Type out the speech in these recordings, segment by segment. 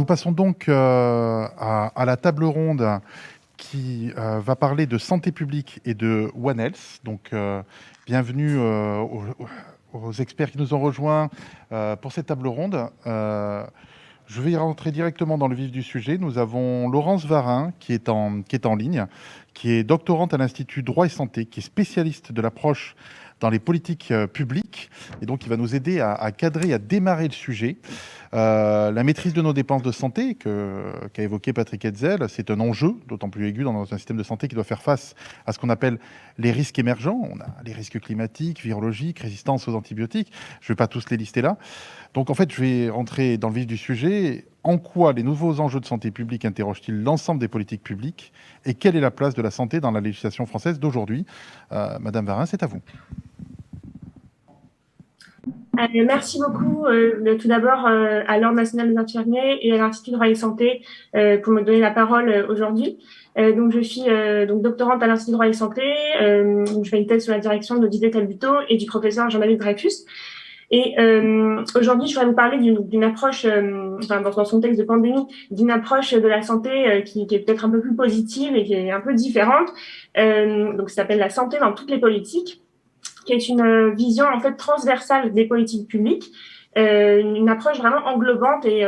Nous passons donc à la table ronde qui va parler de santé publique et de One Health. Donc, bienvenue aux experts qui nous ont rejoints pour cette table ronde. Je vais rentrer directement dans le vif du sujet. Nous avons Laurence Varin qui est en ligne, qui est doctorante à l'Institut Droit et Santé, qui est spécialiste de l'approche dans les politiques publiques, et donc il va nous aider à cadrer, à démarrer le sujet. La maîtrise de nos dépenses de santé, qu'a évoqué Patrick Hetzel, c'est un enjeu d'autant plus aigu dans un système de santé qui doit faire face à ce qu'on appelle les risques émergents. On a les risques climatiques, virologiques, résistance aux antibiotiques. Je ne vais pas tous les lister là. Donc en fait, je vais rentrer dans le vif du sujet. En quoi les nouveaux enjeux de santé publique interrogent-ils l'ensemble des politiques publiques et quelle est la place de la santé dans la législation française d'aujourd'hui? Madame Varin, c'est à vous. Merci beaucoup tout d'abord à l'Ordre national des infirmiers et à l'Institut Droit et Santé pour me donner la parole aujourd'hui. Donc je suis donc doctorante à l'Institut Droit et Santé. Je fais une thèse sur la direction de Didier Talbuteau et du professeur Jean-David Dreyfus. Et aujourd'hui, je voudrais vous parler d'une approche, dans son texte de pandémie, d'une approche de la santé qui est peut-être un peu plus positive et qui est un peu différente. Donc ça s'appelle la santé dans toutes les politiques, qui est une vision en fait transversale des politiques publiques, une approche vraiment englobante et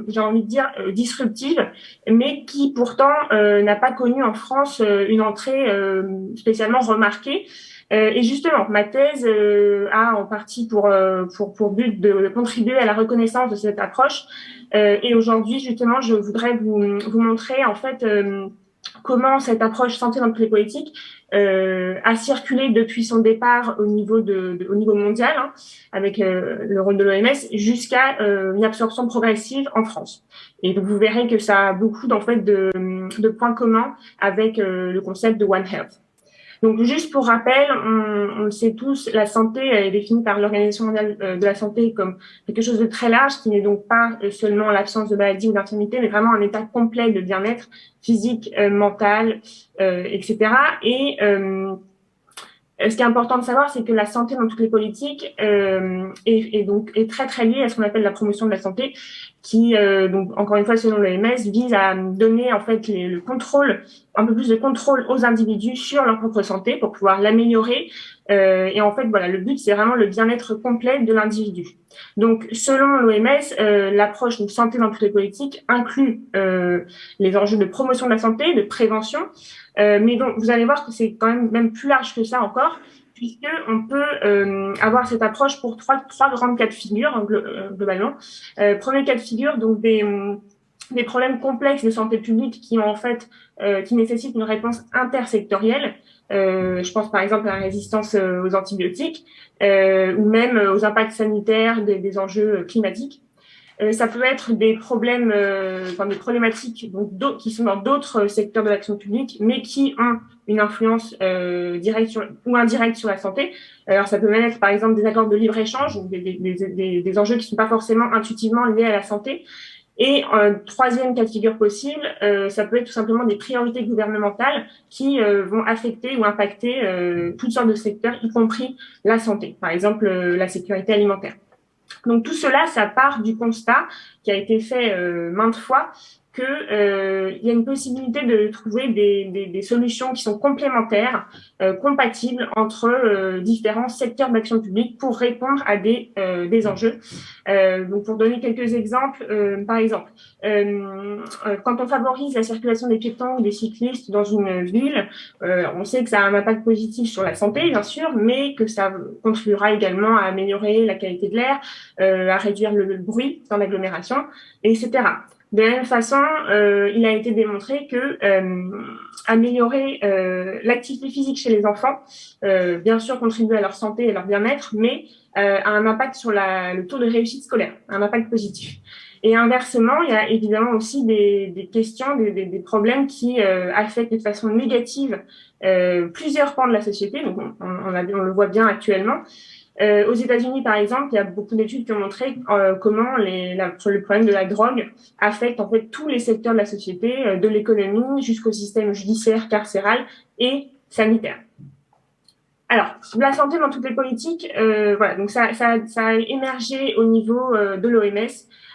j'ai envie de dire disruptive, mais qui pourtant n'a pas connu en France une entrée spécialement remarquée. Et justement, ma thèse a en partie pour but de contribuer à la reconnaissance de cette approche. Et aujourd'hui, justement, je voudrais vous montrer en fait comment cette approche santé dans toutes les politiques a circulé depuis son départ au niveau mondial, hein, avec le rôle de l'OMS, jusqu'à une absorption progressive en France. Et donc vous verrez que ça a beaucoup en fait de points communs avec le concept de One Health. Donc, juste pour rappel, on le sait tous, la santé est définie par l'Organisation mondiale de la santé comme quelque chose de très large, qui n'est donc pas seulement l'absence de maladie ou d'infirmité, mais vraiment un état complet de bien-être physique, mental, etc. Et ce qui est important de savoir, c'est que la santé dans toutes les politiques est très très liée à ce qu'on appelle la promotion de la santé, qui donc encore une fois selon l'OMS vise à donner en fait le contrôle, un peu plus de contrôle aux individus sur leur propre santé pour pouvoir l'améliorer. Et en fait voilà, le but c'est vraiment le bien-être complet de l'individu. Donc selon l'OMS, l'approche de santé dans toutes les politiques inclut les enjeux de promotion de la santé, de prévention. Mais donc, vous allez voir que c'est quand même plus large que ça encore, puisqu'on peut avoir cette approche pour trois grandes cas de figure, globalement. Premier cas de figure, donc des problèmes complexes de santé publique qui ont en fait qui nécessitent une réponse intersectorielle. Je pense par exemple à la résistance aux antibiotiques ou même aux impacts sanitaires des enjeux climatiques. Ça peut être des problèmes, des problématiques donc, qui sont dans d'autres secteurs de l'action publique, mais qui ont une influence directe ou indirecte sur la santé. Alors, ça peut même être, par exemple, des accords de libre-échange ou des enjeux qui ne sont pas forcément intuitivement liés à la santé. Et troisième cas de figure possible, ça peut être tout simplement des priorités gouvernementales qui vont affecter ou impacter toutes sortes de secteurs, y compris la santé, par exemple la sécurité alimentaire. Donc tout cela, ça part du constat qui a été fait maintes fois qu'il y a une possibilité de trouver des solutions qui sont complémentaires, compatibles entre différents secteurs d'action publique pour répondre à des enjeux. Donc pour donner quelques exemples, par exemple, quand on favorise la circulation des piétons ou des cyclistes dans une ville, on sait que ça a un impact positif sur la santé, bien sûr, mais que ça contribuera également à améliorer la qualité de l'air, à réduire le bruit dans l'agglomération, etc. De la même façon, il a été démontré que améliorer l'activité physique chez les enfants, bien sûr, contribue à leur santé et leur bien-être, mais a un impact sur le taux de réussite scolaire, un impact positif. Et inversement, il y a évidemment aussi des questions, des problèmes qui affectent de façon négative plusieurs pans de la société. Donc, on le voit bien actuellement. Aux États-Unis, par exemple, il y a beaucoup d'études qui ont montré comment le problème de la drogue affecte en fait tous les secteurs de la société, de l'économie jusqu'au système judiciaire, carcéral et sanitaire. Alors, la santé dans toutes les politiques, voilà, donc ça a émergé au niveau de l'OMS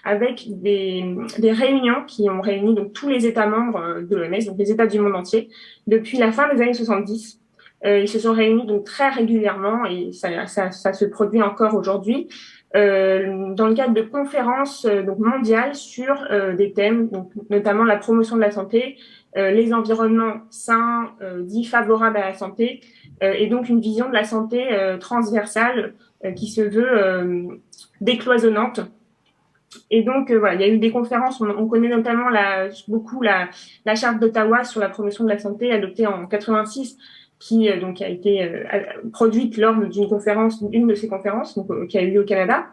avec des réunions qui ont réuni donc tous les États membres de l'OMS, donc les États du monde entier, depuis la fin des années 70. Ils se sont réunis donc très régulièrement et ça se produit encore aujourd'hui dans le cadre de conférences donc mondiales sur des thèmes, donc notamment la promotion de la santé, les environnements sains, dits favorables à la santé, et donc une vision de la santé transversale qui se veut décloisonnante. Et donc, voilà, il y a eu des conférences, on connaît notamment beaucoup la charte d'Ottawa sur la promotion de la santé adoptée en 86, qui donc a été produite lors d'une conférence, une de ces conférences donc, qui a eu lieu au Canada.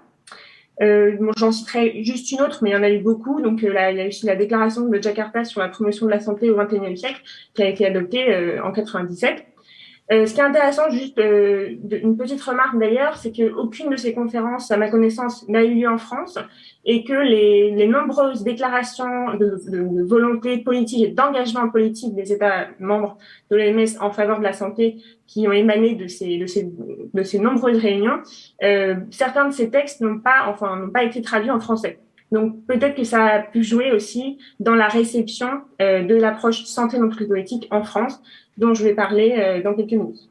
Bon, j'en citerai juste une autre, mais il y en a eu beaucoup. Donc, il y a aussi la déclaration de Jakarta sur la promotion de la santé au XXIe siècle, qui a été adoptée en 97. Ce qui est intéressant, juste une petite remarque d'ailleurs, c'est qu'aucune de ces conférences, à ma connaissance, n'a eu lieu en France et que les nombreuses déclarations de volonté politique et d'engagement politique des États membres de l'OMS en faveur de la santé qui ont émané de ces nombreuses réunions, certains de ces textes n'ont pas été traduits en français. Donc peut-être que ça a pu jouer aussi dans la réception de l'approche santé dans toutes les politiques en France, dont je vais parler dans quelques minutes.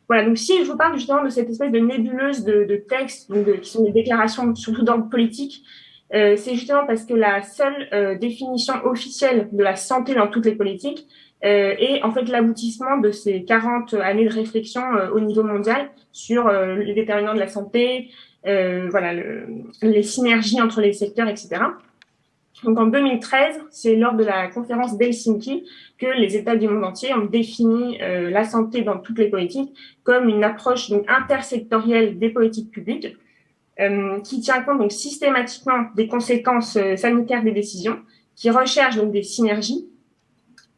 Voilà, donc si je vous parle justement de cette espèce de nébuleuse de textes, qui sont des déclarations surtout d'ordre politique, c'est justement parce que la seule définition officielle de la santé dans toutes les politiques est en fait l'aboutissement de ces 40 années de réflexion au niveau mondial sur les déterminants de la santé, voilà, les synergies entre les secteurs, etc. Donc en 2013, c'est lors de la conférence d'Helsinki que les États du monde entier ont défini la santé dans toutes les politiques comme une approche donc, intersectorielle des politiques publiques qui tient compte donc, systématiquement des conséquences sanitaires des décisions, qui recherche donc des synergies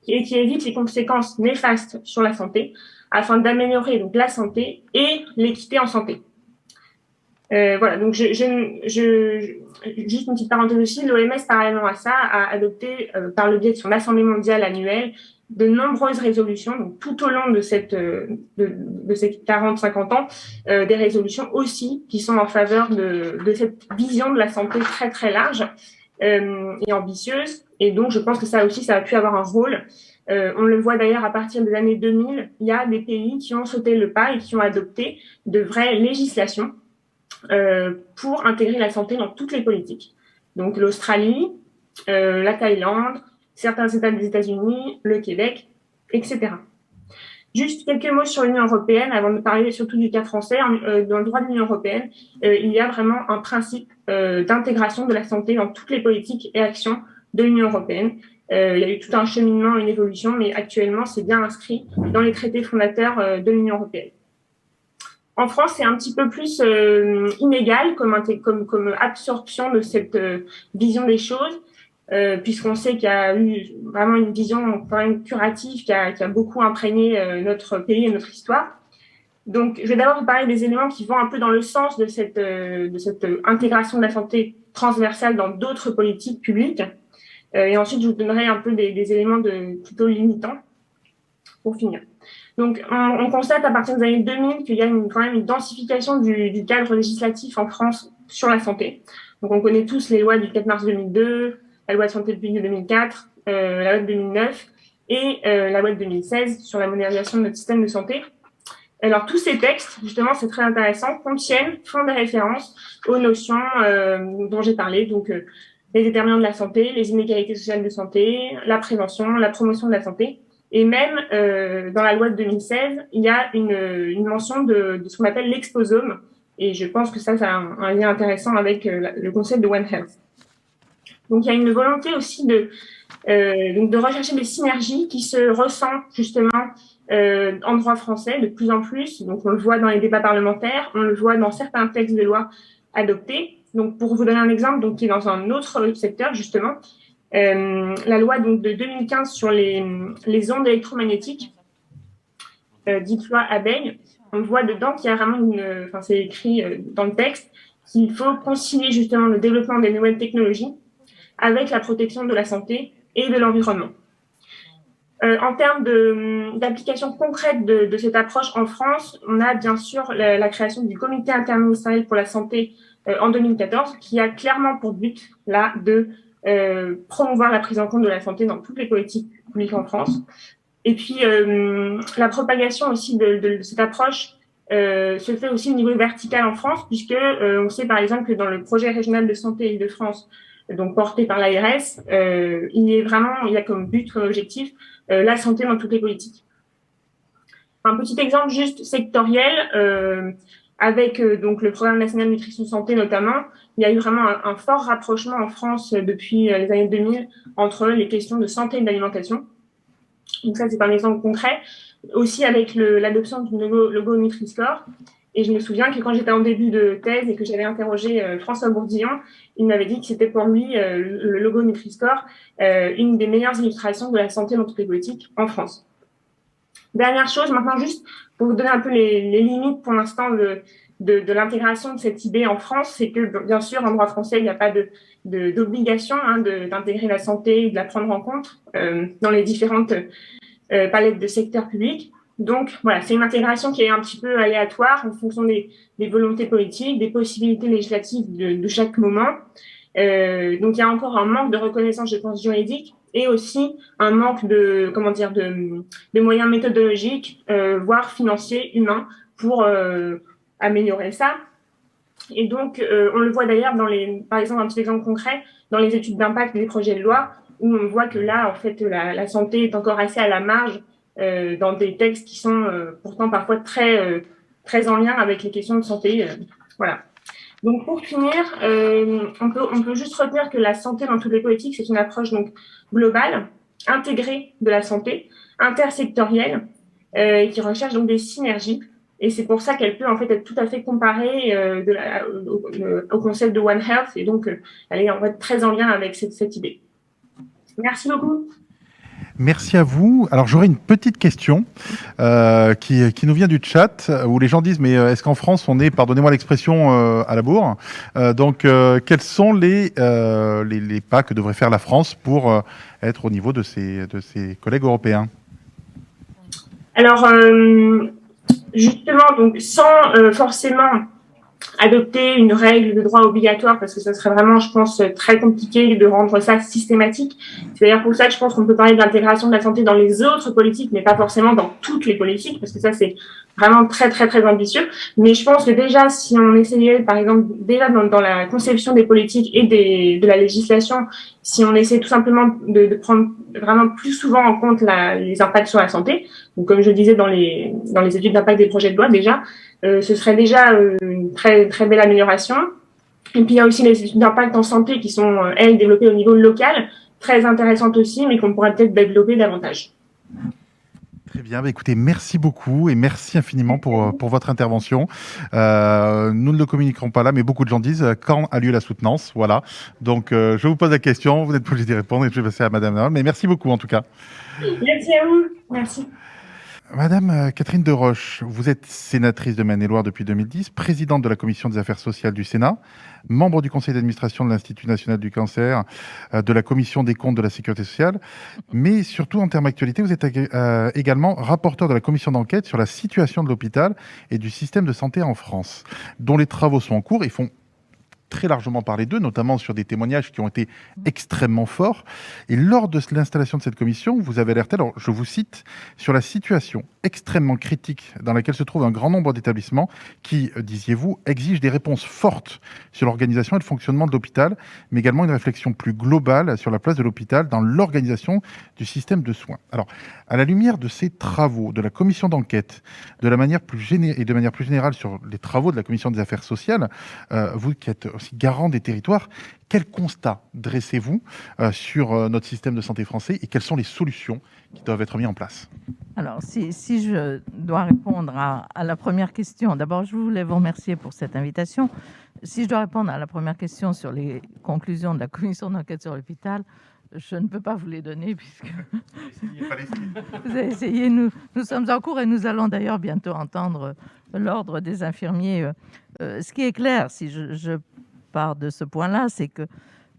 et qui évite les conséquences néfastes sur la santé afin d'améliorer donc, la santé et l'équité en santé. Voilà, donc juste une petite parenthèse aussi, l'OMS, parallèlement à ça, a adopté, par le biais de son Assemblée mondiale annuelle, de nombreuses résolutions, donc tout au long de ces 40-50 ans, des résolutions aussi qui sont en faveur de cette vision de la santé très très large et ambitieuse. Et donc, je pense que ça aussi, ça a pu avoir un rôle. On le voit d'ailleurs à partir des années 2000, il y a des pays qui ont sauté le pas et qui ont adopté de vraies législations pour intégrer la santé dans toutes les politiques. Donc l'Australie, la Thaïlande, certains États des États-Unis, le Québec, etc. Juste quelques mots sur l'Union européenne, avant de parler surtout du cas français. Dans le droit de l'Union européenne, il y a vraiment un principe d'intégration de la santé dans toutes les politiques et actions de l'Union européenne. Il y a eu tout un cheminement, une évolution, mais actuellement, c'est bien inscrit dans les traités fondateurs de l'Union européenne. En France, c'est un petit peu plus inégal comme absorption de cette vision des choses, puisqu'on sait qu'il y a eu vraiment une vision quand même curative qui a beaucoup imprégné notre pays et notre histoire. Donc, je vais d'abord vous parler des éléments qui vont un peu dans le sens de cette intégration de la santé transversale dans d'autres politiques publiques. Et ensuite, je vous donnerai un peu des éléments plutôt limitants pour finir. Donc, on constate à partir des années 2000 qu'il y a quand même une densification du cadre législatif en France sur la santé. Donc, on connaît tous les lois du 4 mars 2002, la loi de santé publique de 2004, la loi de 2009 et la loi de 2016 sur la modernisation de notre système de santé. Alors, tous ces textes, justement, c'est très intéressant, font des références aux notions dont j'ai parlé, donc les déterminants de la santé, les inégalités sociales de santé, la prévention, la promotion de la santé. Et même dans la loi de 2016, il y a une mention de ce qu'on appelle l'exposome. Et je pense que ça a un lien intéressant avec le concept de One Health. Donc, il y a une volonté aussi de rechercher des synergies qui se ressentent justement en droit français de plus en plus. Donc, on le voit dans les débats parlementaires, on le voit dans certains textes de loi adoptés. Donc, pour vous donner un exemple, donc, qui est dans un autre secteur, justement, la loi donc, de 2015 sur les ondes électromagnétiques, dite loi Abeille, on voit dedans qu'il y a vraiment c'est écrit dans le texte, qu'il faut concilier justement le développement des nouvelles technologies avec la protection de la santé et de l'environnement. En termes d'application concrète de cette approche en France, on a bien sûr la création du comité interministériel pour la santé en 2014, qui a clairement pour but là de promouvoir la prise en compte de la santé dans toutes les politiques publiques en France. Et puis la propagation aussi de cette approche se fait aussi au niveau vertical en France, puisque on sait par exemple que dans le projet régional de santé Île-de-France, donc porté par l'ARS, il y a comme but, comme objectif, la santé dans toutes les politiques. Un petit exemple juste sectoriel, avec donc le programme national nutrition santé notamment, il y a eu vraiment un fort rapprochement en France depuis les années 2000 entre les questions de santé et d'alimentation. Donc ça, c'est un exemple concret. Aussi avec l'adoption du logo Nutri-Score. Et je me souviens que quand j'étais en début de thèse et que j'avais interrogé François Bourdillon, il m'avait dit que c'était pour lui, le logo Nutri-Score, une des meilleures illustrations de la santé dans toutes les politiques en France. Dernière chose, maintenant juste pour vous donner un peu les limites pour l'instant de l'intégration de cette idée en France, c'est que bien sûr, en droit français, il n'y a pas d'obligation d'intégrer la santé et de la prendre en compte dans les différentes palettes de secteurs publics. Donc voilà, c'est une intégration qui est un petit peu aléatoire en fonction des volontés politiques, des possibilités législatives de chaque moment. Donc il y a encore un manque de reconnaissance, je pense, juridique et aussi un manque de moyens méthodologiques, voire financiers, humains, pour améliorer ça. Et donc, on le voit d'ailleurs par exemple, un petit exemple concret, dans les études d'impact des projets de loi, où on voit que là, en fait, la santé est encore assez à la marge dans des textes qui sont pourtant parfois très en lien avec les questions de santé. Voilà. Donc, pour finir, on peut juste retenir que la santé dans toutes les politiques, c'est une approche donc globale, intégrée de la santé, intersectorielle, qui recherche donc des synergies. Et c'est pour ça qu'elle peut en fait être tout à fait comparée au concept de One Health. Et donc, elle est en fait très en lien avec cette idée. Merci beaucoup. Merci à vous. Alors j'aurais une petite question qui nous vient du chat, où les gens disent mais est-ce qu'en France on est, pardonnez-moi l'expression, à la bourre, donc quels sont les pas que devrait faire la France pour être au niveau de ses collègues européens? Alors justement, donc sans forcément adopter une règle de droit obligatoire, parce que ça serait vraiment, je pense, très compliqué de rendre ça systématique. C'est d'ailleurs pour ça que je pense qu'on peut parler de l'intégration de la santé dans les autres politiques, mais pas forcément dans toutes les politiques, parce que ça, c'est vraiment très, très, très ambitieux. Mais je pense que déjà, si on essayait, par exemple, déjà dans la conception des politiques et de la législation, si on essaie tout simplement de prendre vraiment plus souvent en compte les impacts sur la santé, donc comme je disais dans les études d'impact des projets de loi déjà, ce serait déjà une très, très belle amélioration. Et puis, il y a aussi les études d'impact en santé qui sont, elles, développées au niveau local, très intéressantes aussi, mais qu'on pourrait peut-être développer davantage. Très bien, bah écoutez, merci beaucoup et merci infiniment pour votre intervention. Nous ne le communiquerons pas là, mais beaucoup de gens disent quand a lieu la soutenance. Voilà, donc je vous pose la question, vous n'êtes pas obligé d'y répondre et je vais passer à Madame Naval, mais merci beaucoup en tout cas. Merci à vous, merci. Madame Catherine Deroche, vous êtes sénatrice de Maine-et-Loire depuis 2010, présidente de la Commission des affaires sociales du Sénat, membre du conseil d'administration de l'Institut national du cancer, de la Commission des comptes de la sécurité sociale, mais surtout en termes d'actualité, vous êtes également rapporteur de la commission d'enquête sur la situation de l'hôpital et du système de santé en France, dont les travaux sont en cours et font très largement parlé d'eux, notamment sur des témoignages qui ont été extrêmement forts. Et lors de l'installation de cette commission, vous avez alerté, alors je vous cite, sur la situation extrêmement critique dans laquelle se trouve un grand nombre d'établissements qui, disiez-vous, exigent des réponses fortes sur l'organisation et le fonctionnement de l'hôpital, mais également une réflexion plus globale sur la place de l'hôpital dans l'organisation du système de soins. Alors, à la lumière de ces travaux, de la commission d'enquête, de manière plus générale sur les travaux de la commission des affaires sociales, vous qui êtes aussi garant des territoires, quel constat dressez-vous sur notre système de santé français et quelles sont les solutions qui doivent être mises en place? Alors, si je dois répondre à la première question, d'abord, je voulais vous remercier pour cette invitation. Si je dois répondre à la première question sur les conclusions de la commission d'enquête sur l'hôpital, je ne peux pas vous les donner puisque vous avez essayé. Nous sommes en cours et nous allons d'ailleurs bientôt entendre l'ordre des infirmiers. Ce qui est clair, si je pars de ce point-là, c'est que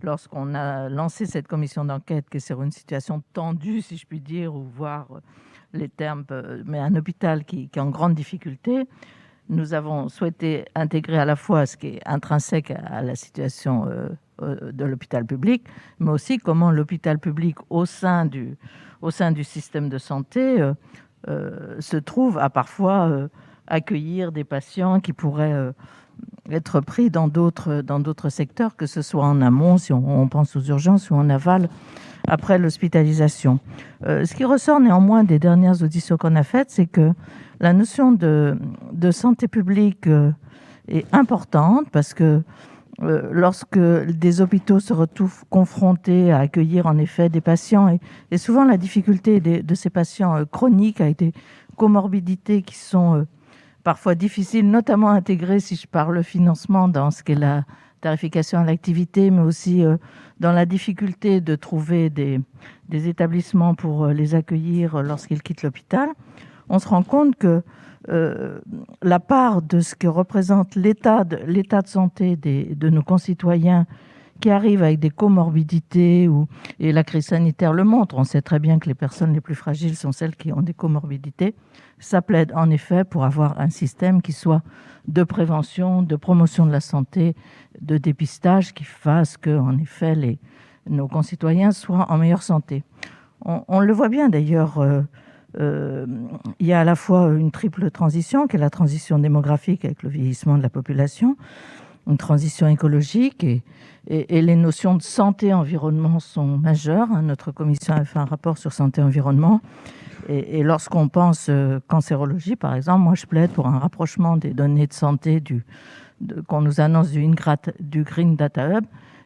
lorsqu'on a lancé cette commission d'enquête, que c'est une situation tendue, si je puis dire, ou voir les termes, mais un hôpital qui est en grande difficulté, nous avons souhaité intégrer à la fois ce qui est intrinsèque à la situation de l'hôpital public, mais aussi comment l'hôpital public au sein du système de santé se trouve à parfois accueillir des patients qui pourraient être pris dans d'autres secteurs, que ce soit en amont, si on pense aux urgences, ou en aval, après l'hospitalisation. Ce qui ressort néanmoins des dernières auditions qu'on a faites, c'est que la notion de santé publique est importante, parce que lorsque des hôpitaux se retrouvent confrontés à accueillir en effet des patients, et souvent la difficulté de ces patients chroniques avec des comorbidités qui sont parfois difficiles, notamment intégrées, si je parle financement, dans ce qu'est la tarification à l'activité, mais aussi dans la difficulté de trouver des établissements pour les accueillir lorsqu'ils quittent l'hôpital, on se rend compte que la part de ce que représente l'état de santé de nos concitoyens qui arrivent avec des comorbidités, et la crise sanitaire le montre, on sait très bien que les personnes les plus fragiles sont celles qui ont des comorbidités, ça plaide en effet pour avoir un système qui soit de prévention, de promotion de la santé, de dépistage, qui fasse que, en effet, nos concitoyens soient en meilleure santé. On le voit bien d'ailleurs, il y a à la fois une triple transition, qui est la transition démographique avec le vieillissement de la population, une transition écologique, et les notions de santé-environnement sont majeures. Notre commission a fait un rapport sur santé-environnement, et lorsqu'on pense cancérologie, par exemple, moi je plaide pour un rapprochement des données de santé qu'on nous annonce du Green Data Hub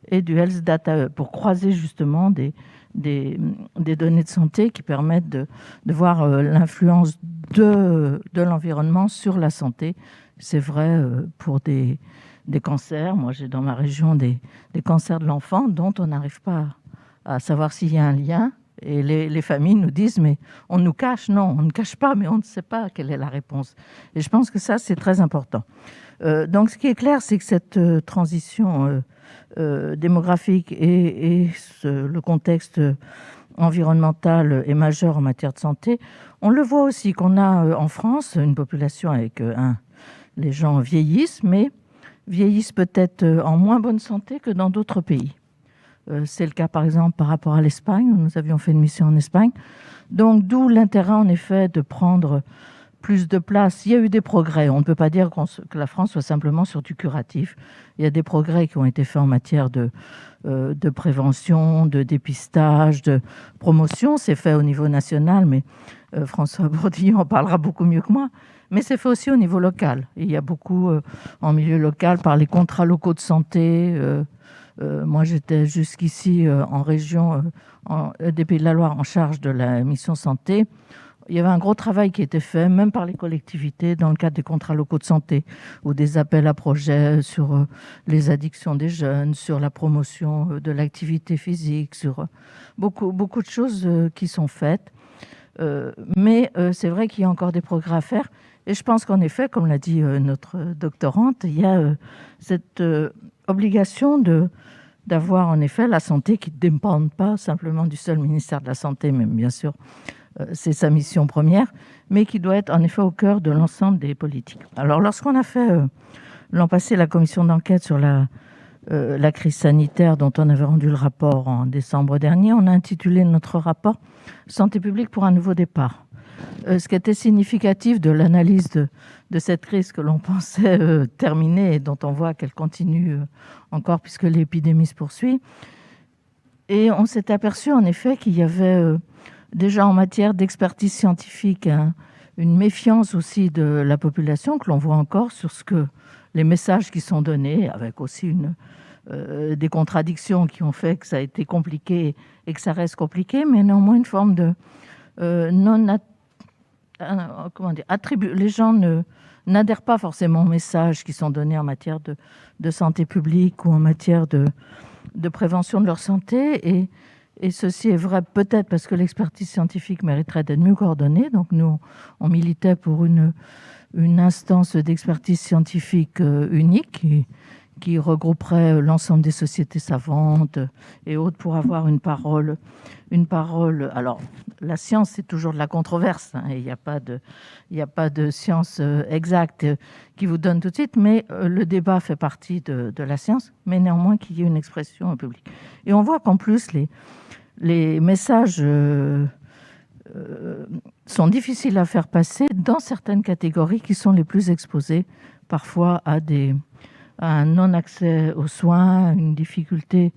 et du Health Data Hub, pour croiser justement des données de santé qui permettent de voir l'influence de l'environnement sur la santé. C'est vrai pour des cancers. Moi, j'ai dans ma région des cancers de l'enfant dont on n'arrive pas à savoir s'il y a un lien. Et les familles nous disent, mais on nous cache. Non, on ne cache pas, mais on ne sait pas quelle est la réponse. Et je pense que ça, c'est très important. Donc, ce qui est clair, c'est que cette transition démographique et le contexte environnemental est majeur en matière de santé. On le voit aussi qu'on a en France une population avec les gens vieillissent, mais vieillissent peut-être en moins bonne santé que dans d'autres pays. C'est le cas par exemple par rapport à l'Espagne, où nous avions fait une mission en Espagne. Donc d'où l'intérêt en effet de prendre plus de place. Il y a eu des progrès. On ne peut pas dire que la France soit simplement sur du curatif. Il y a des progrès qui ont été faits en matière de prévention, de dépistage, de promotion. C'est fait au niveau national, mais François Bourdillon en parlera beaucoup mieux que moi. Mais c'est fait aussi au niveau local. Il y a beaucoup en milieu local par les contrats locaux de santé. Moi, j'étais jusqu'ici en région des Pays de la Loire en charge de la mission santé. Il y avait un gros travail qui était fait, même par les collectivités, dans le cadre des contrats locaux de santé, ou des appels à projets sur les addictions des jeunes, sur la promotion de l'activité physique, sur beaucoup de choses qui sont faites. Mais c'est vrai qu'il y a encore des progrès à faire. Et je pense qu'en effet, comme l'a dit notre doctorante, il y a cette obligation d'avoir en effet la santé qui ne dépend pas simplement du seul ministère de la Santé, même bien sûr, c'est sa mission première, mais qui doit être en effet au cœur de l'ensemble des politiques. Alors lorsqu'on a fait l'an passé la commission d'enquête sur la crise sanitaire dont on avait rendu le rapport en décembre dernier, on a intitulé notre rapport « Santé publique pour un nouveau départ ». Ce qui était significatif de l'analyse de cette crise que l'on pensait terminée et dont on voit qu'elle continue encore puisque l'épidémie se poursuit. Et on s'est aperçu en effet qu'il y avait déjà en matière d'expertise scientifique une méfiance aussi de la population que l'on voit encore sur les messages qui sont donnés, avec aussi des contradictions qui ont fait que ça a été compliqué et que ça reste compliqué, mais néanmoins une forme de les gens n'adhèrent pas forcément aux messages qui sont donnés en matière de santé publique ou en matière de prévention de leur santé. Et ceci est vrai peut-être parce que l'expertise scientifique mériterait d'être mieux coordonnée. Donc nous, on militait pour une instance d'expertise scientifique unique qui regrouperait l'ensemble des sociétés savantes et autres pour avoir une parole. Alors, la science, c'est toujours de la controverse, hein, et il n'y a pas de science exacte qui vous donne tout de suite, mais le débat fait partie de la science, mais néanmoins qu'il y ait une expression publique. Et on voit qu'en plus, les messages sont difficiles à faire passer dans certaines catégories qui sont les plus exposées, parfois à un non-accès aux soins, une difficulté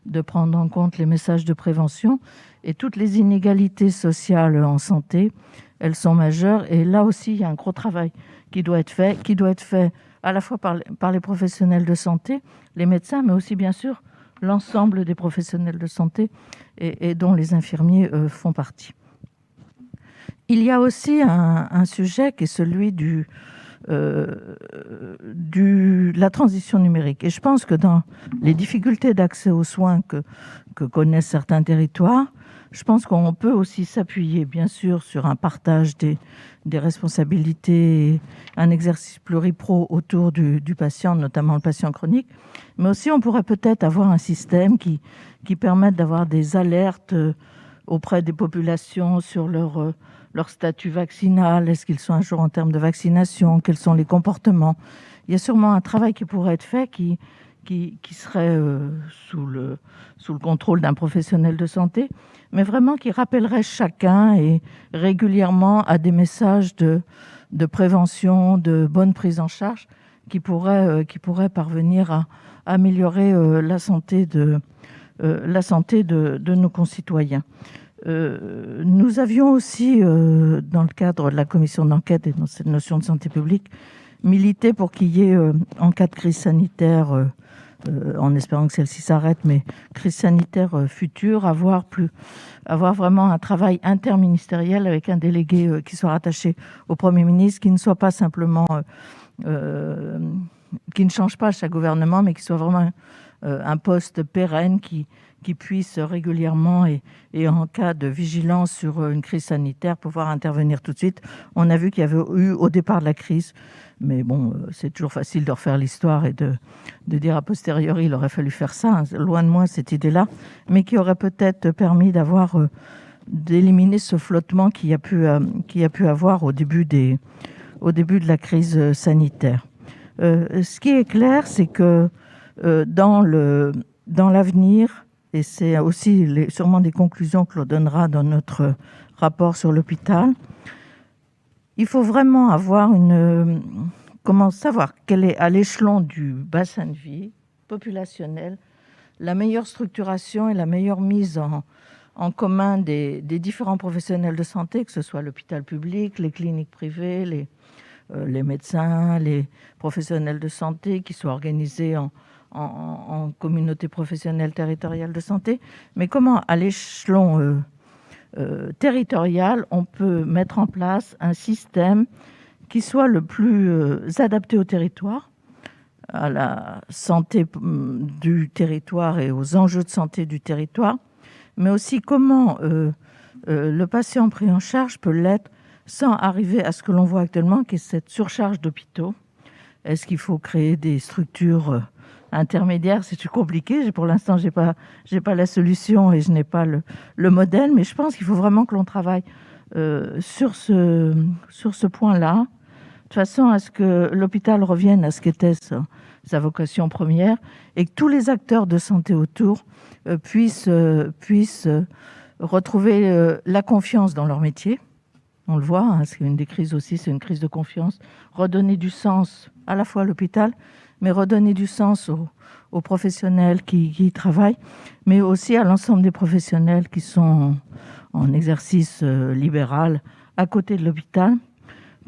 de prendre en compte les messages de prévention. Et toutes les inégalités sociales en santé, elles sont majeures. Et là aussi, il y a un gros travail qui doit être fait à la fois par les professionnels de santé, les médecins, mais aussi bien sûr l'ensemble des professionnels de santé et dont les infirmiers font partie. Il y a aussi un sujet qui est celui de la transition numérique. Et je pense que dans les difficultés d'accès aux soins que connaissent certains territoires, je pense qu'on peut aussi s'appuyer, bien sûr, sur un partage des responsabilités, un exercice pluripro autour du patient, notamment le patient chronique. Mais aussi, on pourrait peut-être avoir un système qui permette d'avoir des alertes auprès des populations sur leur statut vaccinal. Est-ce qu'ils sont à jour en termes de vaccination? Quels sont les comportements? Il y a sûrement un travail qui pourrait être fait qui serait sous le contrôle d'un professionnel de santé, mais vraiment qui rappellerait chacun et régulièrement à des messages de prévention, de bonne prise en charge, qui pourraient parvenir à améliorer la santé de nos concitoyens. Nous avions aussi, dans le cadre de la commission d'enquête et dans cette notion de santé publique, milité pour qu'il y ait, en cas de crise sanitaire, en espérant que celle-ci s'arrête, mais crise sanitaire future, avoir vraiment un travail interministériel avec un délégué qui soit rattaché au Premier ministre, qui ne soit pas simplement, qui ne change pas à chaque gouvernement, mais qui soit vraiment un poste pérenne qui puisse régulièrement et en cas de vigilance sur une crise sanitaire, pouvoir intervenir tout de suite. On a vu qu'il y avait eu au départ de la crise, mais bon, c'est toujours facile de refaire l'histoire et de dire a posteriori, il aurait fallu faire ça, hein. Loin de moi cette idée-là, mais qui aurait peut-être permis d'éliminer ce flottement qu'il y a pu avoir au début de la crise sanitaire. Ce qui est clair, c'est que dans l'avenir, et c'est aussi sûrement des conclusions que l'on donnera dans notre rapport sur l'hôpital, il faut vraiment savoir quelle est, à l'échelon du bassin de vie populationnel, la meilleure structuration et la meilleure mise en commun des différents professionnels de santé, que ce soit l'hôpital public, les cliniques privées, les médecins, les professionnels de santé, qui soient organisés en communauté professionnelle territoriale de santé, mais comment, à l'échelon territorial, on peut mettre en place un système qui soit le plus adapté au territoire, à la santé du territoire et aux enjeux de santé du territoire, mais aussi comment le patient pris en charge peut l'être sans arriver à ce que l'on voit actuellement, qui est cette surcharge d'hôpitaux. Est-ce qu'il faut créer des structures intermédiaires? C'est compliqué. Pour l'instant, j'ai pas la solution et je n'ai pas le modèle, mais je pense qu'il faut vraiment que l'on travaille sur ce point-là, de façon à ce que l'hôpital revienne à ce qu'était sa vocation première et que tous les acteurs de santé autour puissent retrouver la confiance dans leur métier. On le voit, hein, c'est une des crises aussi, c'est une crise de confiance. Redonner du sens à la fois à l'hôpital, mais redonner du sens aux professionnels qui y travaillent, mais aussi à l'ensemble des professionnels qui sont en exercice libéral à côté de l'hôpital,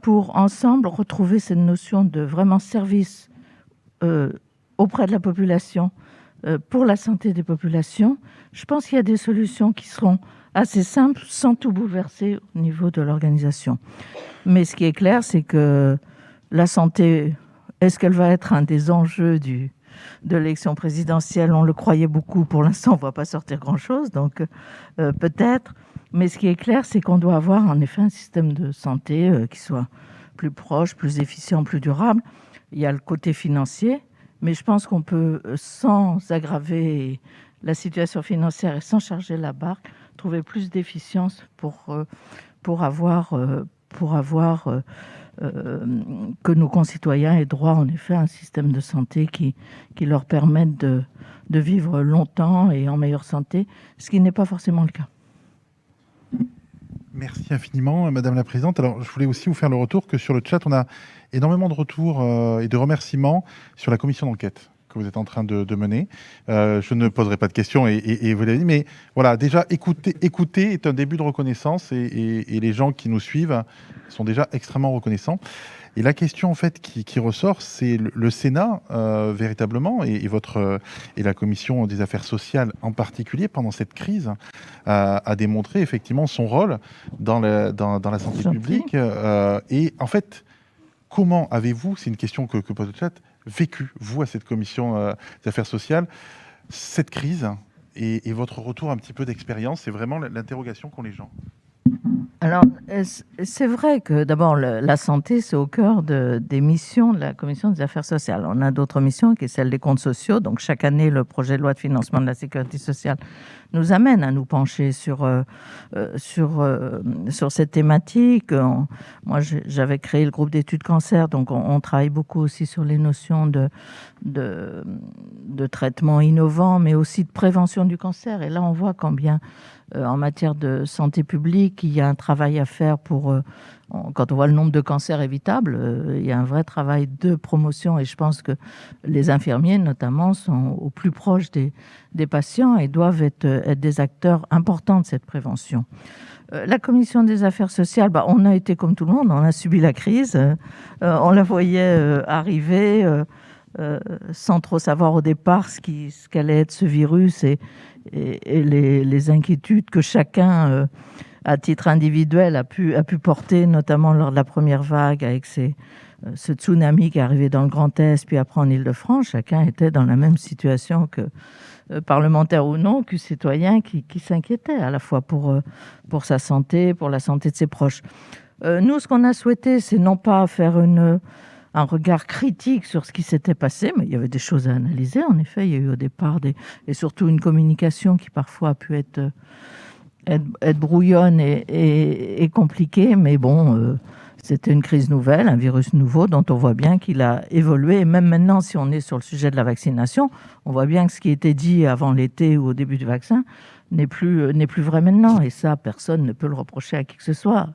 pour ensemble retrouver cette notion de vraiment service auprès de la population, pour la santé des populations. Je pense qu'il y a des solutions qui seront assez simple, sans tout bouleverser au niveau de l'organisation. Mais ce qui est clair, c'est que la santé, est-ce qu'elle va être un des enjeux de l'élection présidentielle? On le croyait beaucoup. Pour l'instant, on ne voit pas sortir grand-chose, donc peut-être. Mais ce qui est clair, c'est qu'on doit avoir en effet un système de santé qui soit plus proche, plus efficient, plus durable. Il y a le côté financier, Mais je pense qu'on peut, sans aggraver la situation financière et sans charger la barque, trouver plus d'efficience pour avoir que nos concitoyens aient droit en effet à un système de santé qui leur permette de vivre longtemps et en meilleure santé, ce qui n'est pas forcément le cas. Merci infiniment, Madame la Présidente. Alors, je voulais aussi vous faire le retour que sur le chat, on a énormément de retours et de remerciements sur la commission d'enquête que vous êtes en train de mener. Je ne poserai pas de questions et vous l'avez dit, mais voilà, déjà, écouter est un début de reconnaissance et les gens qui nous suivent sont déjà extrêmement reconnaissants. Et la question en fait qui ressort, c'est le Sénat véritablement et la Commission des affaires sociales en particulier pendant cette crise a démontré effectivement son rôle dans la santé publique. Et en fait, comment avez-vous, c'est une question que pose le chat, vécu vous à cette Commission des affaires sociales cette crise et votre retour un petit peu d'expérience, c'est vraiment l'interrogation qu'ont les gens. Alors, c'est vrai que d'abord, la santé, c'est au cœur des missions de la Commission des affaires sociales. On a d'autres missions, qui est celle des comptes sociaux. Donc, chaque année, le projet de loi de financement de la sécurité sociale nous amène à nous pencher sur cette thématique. Moi, j'avais créé le groupe d'études cancer, donc on travaille beaucoup aussi sur les notions de traitement innovant, mais aussi de prévention du cancer. Et là, on voit combien en matière de santé publique, il y a un travail à faire pour, quand on voit le nombre de cancers évitables, il y a un vrai travail de promotion et je pense que les infirmiers notamment sont au plus proche des patients et doivent être des acteurs importants de cette prévention. La commission des affaires sociales, on a été comme tout le monde, on a subi la crise, on la voyait arriver sans trop savoir au départ ce qu'allait être ce virus et les inquiétudes que chacun, à titre individuel, a pu porter, notamment lors de la première vague avec ce tsunami qui est arrivé dans le Grand Est, puis après en Île-de-France. Chacun était dans la même situation que parlementaire ou non, que citoyen qui s'inquiétait à la fois pour sa santé, pour la santé de ses proches. Nous, ce qu'on a souhaité, c'est non pas faire un regard critique sur ce qui s'était passé, mais il y avait des choses à analyser. En effet, il y a eu au départ et surtout une communication qui parfois a pu être brouillonne et compliquée, mais bon, c'était une crise nouvelle, un virus nouveau dont on voit bien qu'il a évolué. Et même maintenant, si on est sur le sujet de la vaccination, on voit bien que ce qui était dit avant l'été ou au début du vaccin n'est plus vrai maintenant. Et ça, personne ne peut le reprocher à qui que ce soit.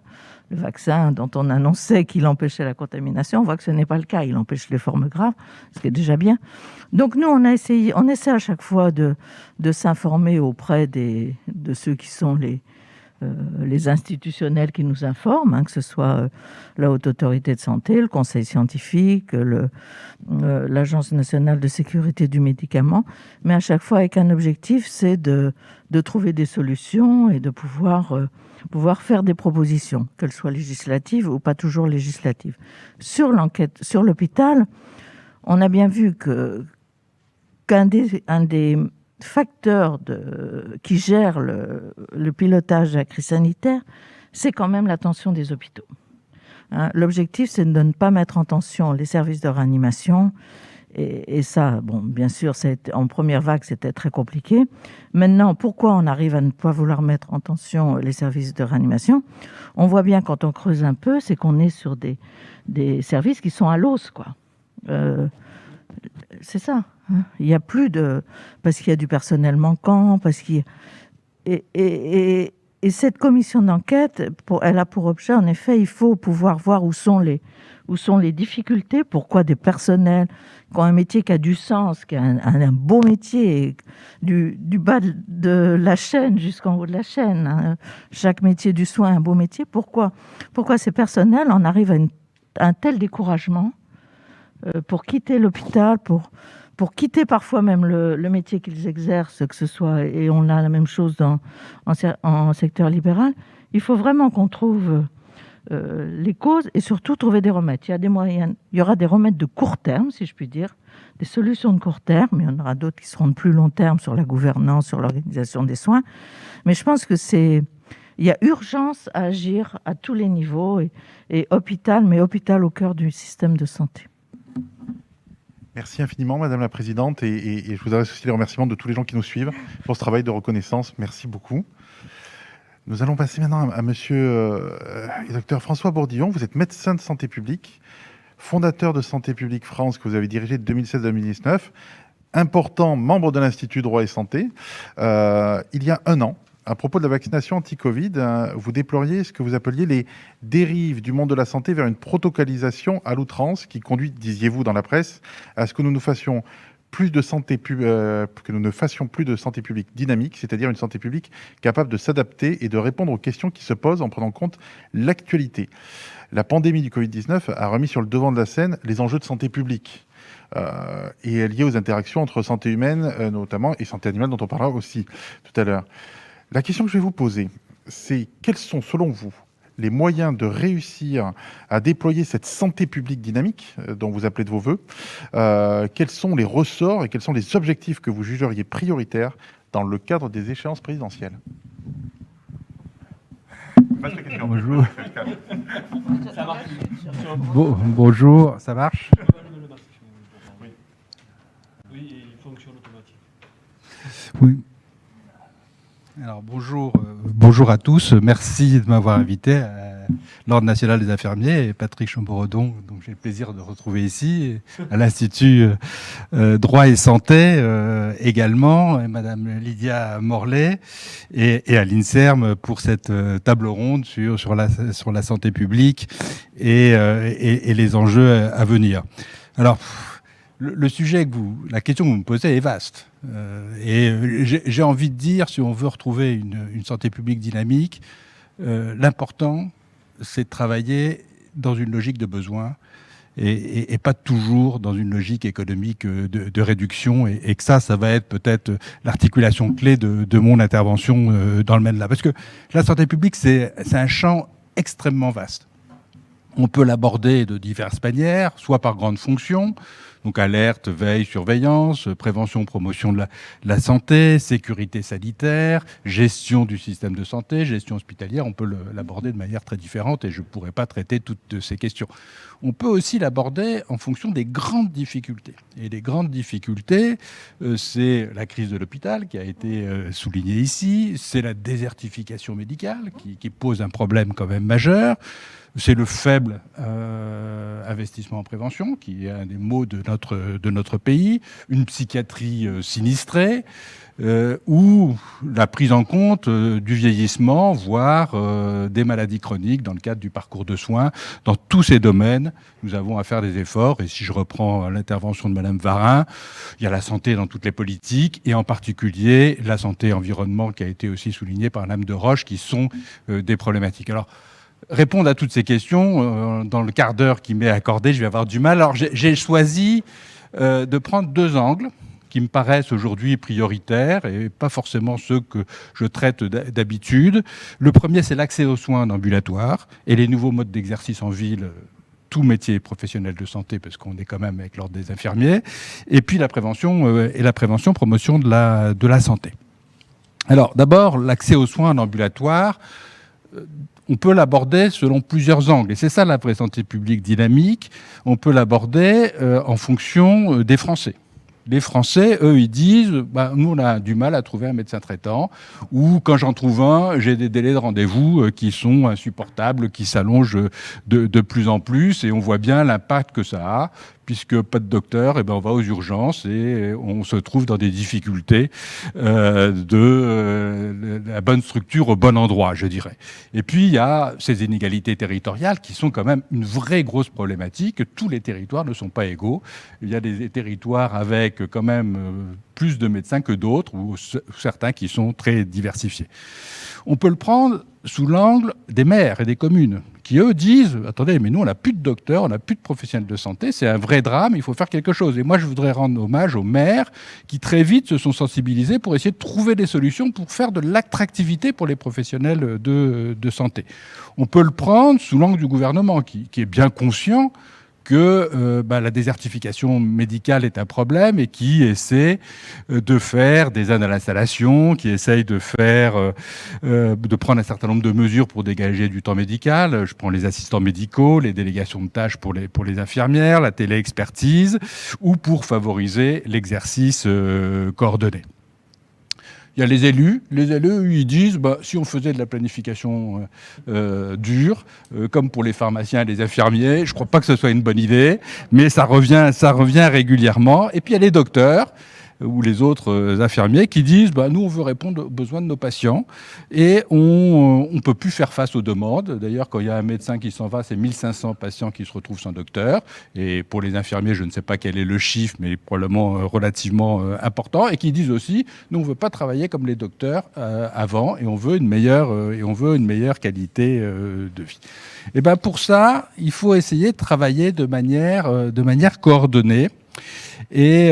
Le vaccin dont on annonçait qu'il empêchait la contamination, on voit que ce n'est pas le cas. Il empêche les formes graves, ce qui est déjà bien. Donc nous, on essaie à chaque fois de s'informer auprès de ceux qui sont les institutionnels qui nous informent, que ce soit la Haute Autorité de Santé, le Conseil scientifique, l'Agence nationale de sécurité du médicament, mais à chaque fois avec un objectif, c'est de trouver des solutions et de pouvoir faire des propositions, qu'elles soient législatives ou pas toujours législatives. Sur l'enquête, sur l'hôpital, on a bien vu qu'un des facteurs qui gèrent le pilotage de la crise sanitaire, c'est quand même la tension des hôpitaux. L'objectif, c'est de ne pas mettre en tension les services de réanimation. Et ça, bon, bien sûr, en première vague, c'était très compliqué. Maintenant, pourquoi on arrive à ne pas vouloir mettre en tension les services de réanimation? On voit bien, quand on creuse un peu, c'est qu'on est sur des services qui sont à l'os, quoi. C'est ça. Il y a plus parce qu'il y a du personnel manquant, et cette commission d'enquête, elle a pour objet, en effet, il faut pouvoir voir où sont les difficultés, pourquoi des personnels qui ont un métier qui a du sens, qui a un beau métier, du bas de la chaîne jusqu'en haut de la chaîne, chaque métier du soin, un beau métier, pourquoi ces personnels en arrivent à un tel découragement pour quitter l'hôpital, pour quitter parfois même le métier qu'ils exercent, que ce soit, et on a la même chose en secteur libéral. Il faut vraiment qu'on trouve les causes et surtout trouver des remèdes. Il y a des moyens, il y aura des remèdes de court terme, si je puis dire, des solutions de court terme, mais il y en aura d'autres qui seront de plus long terme sur la gouvernance, sur l'organisation des soins. Mais je pense que il y a urgence à agir à tous les niveaux et hôpital au cœur du système de santé. Merci infiniment, Madame la Présidente, et je vous adresse aussi les remerciements de tous les gens qui nous suivent pour ce travail de reconnaissance. Merci beaucoup. Nous allons passer maintenant à Monsieur Dr François Bourdillon. Vous êtes médecin de santé publique, fondateur de Santé publique France, que vous avez dirigé de 2016 à 2019, important membre de l'Institut Droit et Santé. Il y a un an, à propos de la vaccination anti-Covid, vous déploriez ce que vous appeliez les dérives du monde de la santé vers une protocolisation à l'outrance qui conduit, disiez-vous dans la presse, à ce que nous ne fassions plus de santé publique dynamique, c'est-à-dire une santé publique capable de s'adapter et de répondre aux questions qui se posent en prenant en compte l'actualité. La pandémie du Covid-19 a remis sur le devant de la scène les enjeux de santé publique et liés aux interactions entre santé humaine notamment et santé animale dont on parlera aussi tout à l'heure. La question que je vais vous poser, c'est quels sont, selon vous, les moyens de réussir à déployer cette santé publique dynamique dont vous appelez de vos voeux, quels sont les ressorts et quels sont les objectifs que vous jugeriez prioritaires dans le cadre des échéances présidentielles? Bonjour. Bonjour, ça marche? Oui, il fonctionne automatiquement. Oui. Alors bonjour à tous. Merci de m'avoir invité à l'Ordre national des infirmiers et Patrick Chamboredon, donc j'ai le plaisir de retrouver ici, à l'Institut Droit et Santé également, et Madame Lydia Morlet et à l'INSERM pour cette table ronde sur la santé publique et les enjeux à venir. Alors, le sujet la question que vous me posez est vaste. Et j'ai envie de dire, si on veut retrouver une santé publique dynamique, l'important, c'est de travailler dans une logique de besoin et pas toujours dans une logique économique de réduction. Et que ça va être peut-être l'articulation clé de mon intervention dans le domaine là. Parce que la santé publique, c'est un champ extrêmement vaste. On peut l'aborder de diverses manières, soit par grande fonction, donc alerte, veille, surveillance, prévention, promotion de la santé, sécurité sanitaire, gestion du système de santé, gestion hospitalière. On peut l'aborder de manière très différente et je ne pourrais pas traiter toutes ces questions. On peut aussi l'aborder en fonction des grandes difficultés. Et les grandes difficultés, c'est la crise de l'hôpital qui a été soulignée ici, c'est la désertification médicale qui pose un problème quand même majeur. C'est le faible investissement en prévention, qui est un des maux de notre pays, une psychiatrie sinistrée, ou la prise en compte du vieillissement, voire des maladies chroniques dans le cadre du parcours de soins. Dans tous ces domaines, nous avons à faire des efforts. Et si je reprends l'intervention de Madame Varin, il y a la santé dans toutes les politiques, et en particulier la santé environnement, qui a été aussi soulignée par Madame de Roche, qui sont des problématiques. Alors, répondre à toutes ces questions, dans le quart d'heure qui m'est accordé, je vais avoir du mal. Alors j'ai choisi de prendre deux angles qui me paraissent aujourd'hui prioritaires et pas forcément ceux que je traite d'habitude. Le premier, c'est l'accès aux soins en ambulatoire et les nouveaux modes d'exercice en ville, tout métier professionnel de santé, parce qu'on est quand même avec l'ordre des infirmiers, et puis la prévention, promotion de la santé. Alors d'abord, l'accès aux soins en ambulatoire, on peut l'aborder selon plusieurs angles. Et c'est ça la vraie santé publique dynamique. On peut l'aborder en fonction des Français. Les Français, eux, ils disent nous, on a du mal à trouver un médecin traitant, ou quand j'en trouve un, j'ai des délais de rendez-vous qui sont insupportables, qui s'allongent de plus en plus, et on voit bien l'impact que ça a. Puisque pas de docteur, on va aux urgences et on se trouve dans des difficultés de la bonne structure au bon endroit, je dirais. Et puis, il y a ces inégalités territoriales qui sont quand même une vraie grosse problématique. Tous les territoires ne sont pas égaux. Il y a des territoires avec quand même plus de médecins que d'autres, ou certains qui sont très diversifiés. On peut le prendre sous l'angle des maires et des communes, qui eux disent « Attendez, mais nous on n'a plus de docteurs, on n'a plus de professionnels de santé, c'est un vrai drame, il faut faire quelque chose ». Et moi je voudrais rendre hommage aux maires qui très vite se sont sensibilisés pour essayer de trouver des solutions pour faire de l'attractivité pour les professionnels de santé. On peut le prendre sous l'angle du gouvernement, qui est bien conscient que la désertification médicale est un problème et qui essaie de faire des aides à l'installation, qui essaye de prendre un certain nombre de mesures pour dégager du temps médical. Je prends les assistants médicaux, les délégations de tâches pour les infirmières, la téléexpertise, ou pour favoriser l'exercice coordonné. Il y a les élus, ils disent si on faisait de la planification dure, comme pour les pharmaciens et les infirmiers, je ne crois pas que ce soit une bonne idée, mais ça revient régulièrement. Et puis il y a les docteurs ou les autres infirmiers qui disent nous, on veut répondre aux besoins de nos patients et on ne peut plus faire face aux demandes. D'ailleurs, quand il y a un médecin qui s'en va, c'est 1500 patients qui se retrouvent sans docteur. Et pour les infirmiers, je ne sais pas quel est le chiffre, mais probablement relativement important. Et qui disent aussi, nous, on ne veut pas travailler comme les docteurs avant et on veut une meilleure qualité de vie. Et pour ça, il faut essayer de travailler de manière coordonnée. Et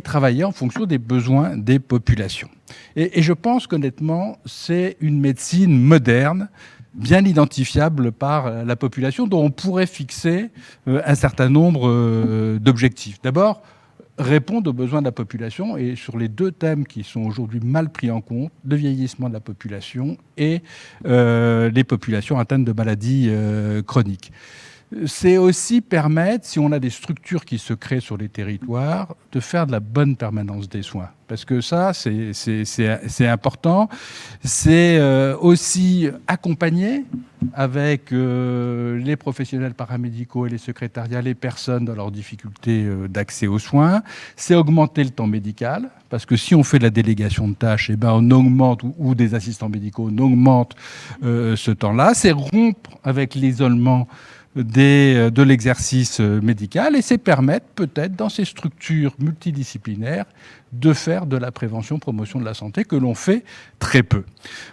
travailler en fonction des besoins des populations. Et je pense qu'honnêtement, c'est une médecine moderne, bien identifiable par la population, dont on pourrait fixer un certain nombre d'objectifs. D'abord, répondre aux besoins de la population, et sur les deux thèmes qui sont aujourd'hui mal pris en compte, le vieillissement de la population et les populations atteintes de maladies chroniques. C'est aussi permettre, si on a des structures qui se créent sur les territoires, de faire de la bonne permanence des soins. Parce que ça, c'est important. C'est aussi accompagner avec les professionnels paramédicaux et les secrétariats, les personnes dans leurs difficultés d'accès aux soins. C'est augmenter le temps médical. Parce que si on fait de la délégation de tâches, on augmente, ou des assistants médicaux, on augmente ce temps-là. C'est rompre avec l'isolement de l'exercice médical et c'est permettre peut-être dans ces structures multidisciplinaires de faire de la prévention, promotion de la santé que l'on fait très peu.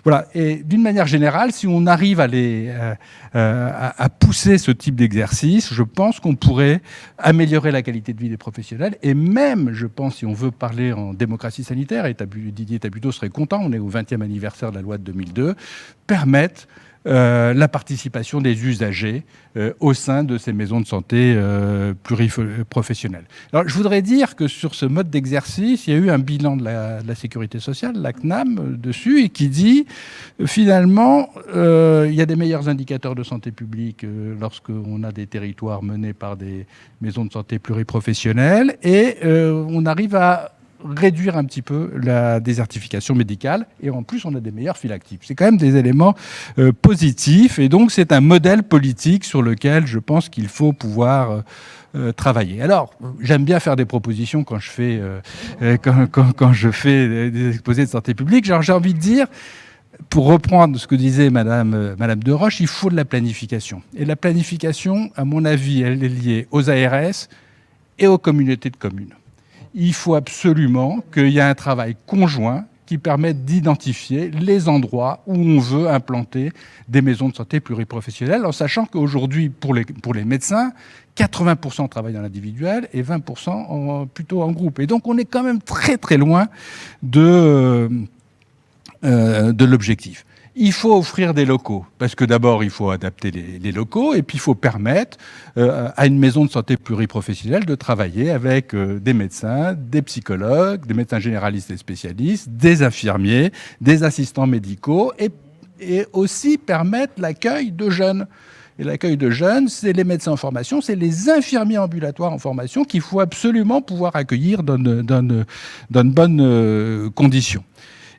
Voilà. Et d'une manière générale, si on arrive à pousser ce type d'exercice, je pense qu'on pourrait améliorer la qualité de vie des professionnels et même, je pense, si on veut parler en démocratie sanitaire, et Didier Tabuteau serait content, on est au 20e anniversaire de la loi de 2002, permettre la participation des usagers au sein de ces maisons de santé pluriprofessionnelles. Alors, je voudrais dire que sur ce mode d'exercice, il y a eu un bilan de la sécurité sociale, la CNAM, dessus, et qui dit, finalement, il y a des meilleurs indicateurs de santé publique lorsqu'on a des territoires menés par des maisons de santé pluriprofessionnelles, et on arrive à réduire un petit peu la désertification médicale et en plus on a des meilleurs fils actifs. C'est quand même des éléments positifs et donc c'est un modèle politique sur lequel je pense qu'il faut pouvoir travailler. Alors j'aime bien faire des propositions quand je fais quand je fais des exposés de santé publique. Genre, j'ai envie de dire, pour reprendre ce que disait Madame Deroche, il faut de la planification. Et la planification, à mon avis, elle est liée aux ARS et aux communautés de communes. Il faut absolument qu'il y ait un travail conjoint qui permette d'identifier les endroits où on veut implanter des maisons de santé pluriprofessionnelles, en sachant qu'aujourd'hui, pour les médecins, 80% travaillent dans l'individuel et 20% plutôt en groupe. Et donc, on est quand même très, très loin de l'objectif. Il faut offrir des locaux, parce que d'abord, il faut adapter les locaux, et puis il faut permettre à une maison de santé pluriprofessionnelle de travailler avec des médecins, des psychologues, des médecins généralistes et spécialistes, des infirmiers, des assistants médicaux, et aussi permettre l'accueil de jeunes. Et l'accueil de jeunes, c'est les médecins en formation, c'est les infirmiers ambulatoires en formation qu'il faut absolument pouvoir accueillir dans de bonnes conditions.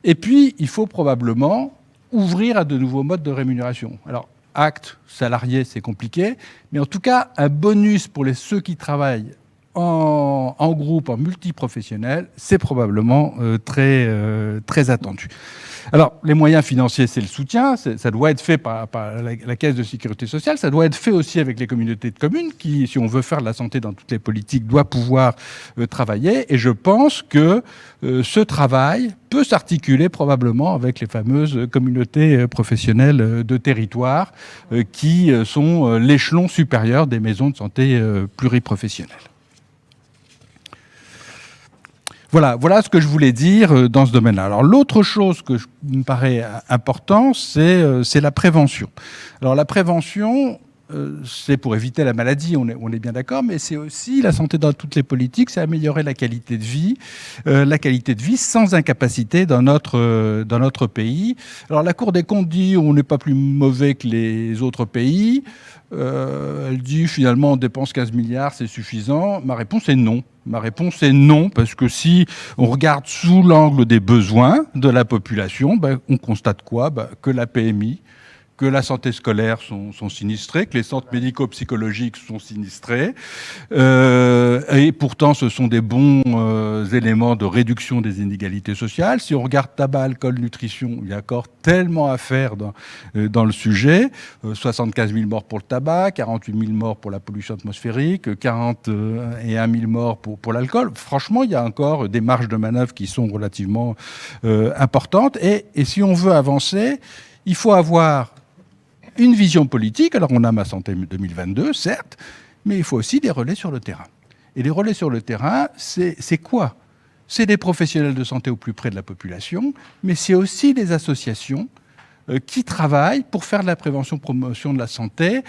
Et puis, il faut probablement ouvrir à de nouveaux modes de rémunération. Alors, acte, salarié, c'est compliqué, mais en tout cas, un bonus pour ceux qui travaillent en groupe, en multiprofessionnel, c'est probablement très attendu. Alors, les moyens financiers, c'est le soutien, ça doit être fait par la Caisse de sécurité sociale, ça doit être fait aussi avec les communautés de communes qui, si on veut faire de la santé dans toutes les politiques, doit pouvoir travailler. Et je pense que ce travail peut s'articuler probablement avec les fameuses communautés professionnelles de territoire qui sont l'échelon supérieur des maisons de santé pluriprofessionnelles. Voilà ce que je voulais dire dans ce domaine-là. Alors l'autre chose que me paraît important, c'est la prévention. Alors la prévention, c'est pour éviter la maladie, on est bien d'accord, mais c'est aussi la santé dans toutes les politiques, c'est améliorer la qualité de vie sans incapacité dans notre pays. Alors la Cour des comptes dit on n'est pas plus mauvais que les autres pays. Elle dit finalement on dépense 15 milliards, c'est suffisant. Ma réponse est non. Parce que si on regarde sous l'angle des besoins de la population, on constate quoi ? Que la PMI, que la santé scolaire sont sinistrés, que les centres médico-psychologiques sont sinistrés. Et pourtant, ce sont des bons éléments de réduction des inégalités sociales. Si on regarde tabac, alcool, nutrition, il y a encore tellement à faire dans le sujet. 75 000 morts pour le tabac, 48 000 morts pour la pollution atmosphérique, 41 000 morts pour l'alcool. Franchement, il y a encore des marges de manœuvre qui sont relativement importantes. Et si on veut avancer, il faut avoir une vision politique. Alors on a Ma Santé 2022, certes, mais il faut aussi des relais sur le terrain. Et les relais sur le terrain, c'est quoi ? C'est des professionnels de santé au plus près de la population, mais c'est aussi des associations qui travaillent pour faire de la prévention-promotion de la santé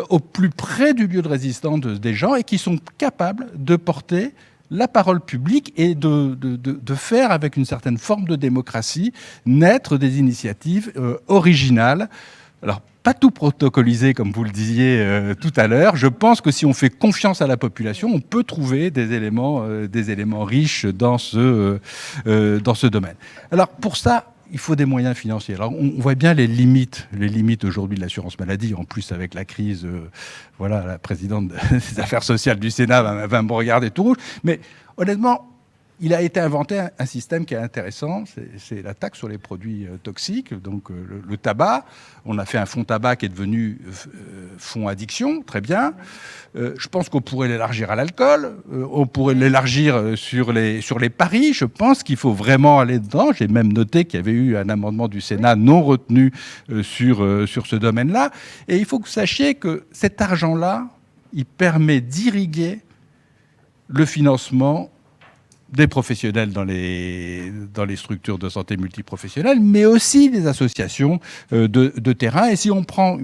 au plus près du lieu de résistance des gens et qui sont capables de porter la parole publique et de faire, avec une certaine forme de démocratie, naître des initiatives originales. Alors, pas tout protocolisé, comme vous le disiez tout à l'heure. Je pense que si on fait confiance à la population, on peut trouver des éléments riches dans ce domaine. Alors, pour ça, il faut des moyens financiers. Alors, on voit bien les limites aujourd'hui de l'assurance maladie. En plus, avec la crise, la présidente des affaires sociales du Sénat va me regarder tout rouge. Mais honnêtement, il a été inventé un système qui est intéressant, c'est la taxe sur les produits toxiques, donc le tabac. On a fait un fonds tabac qui est devenu fonds addiction, très bien. Je pense qu'on pourrait l'élargir à l'alcool, on pourrait l'élargir sur les paris. Je pense qu'il faut vraiment aller dedans. J'ai même noté qu'il y avait eu un amendement du Sénat non retenu sur ce domaine-là. Et il faut que vous sachiez que cet argent-là, il permet d'irriguer le financement des professionnels dans les structures de santé multiprofessionnelles, mais aussi des associations de terrain. Et si on prend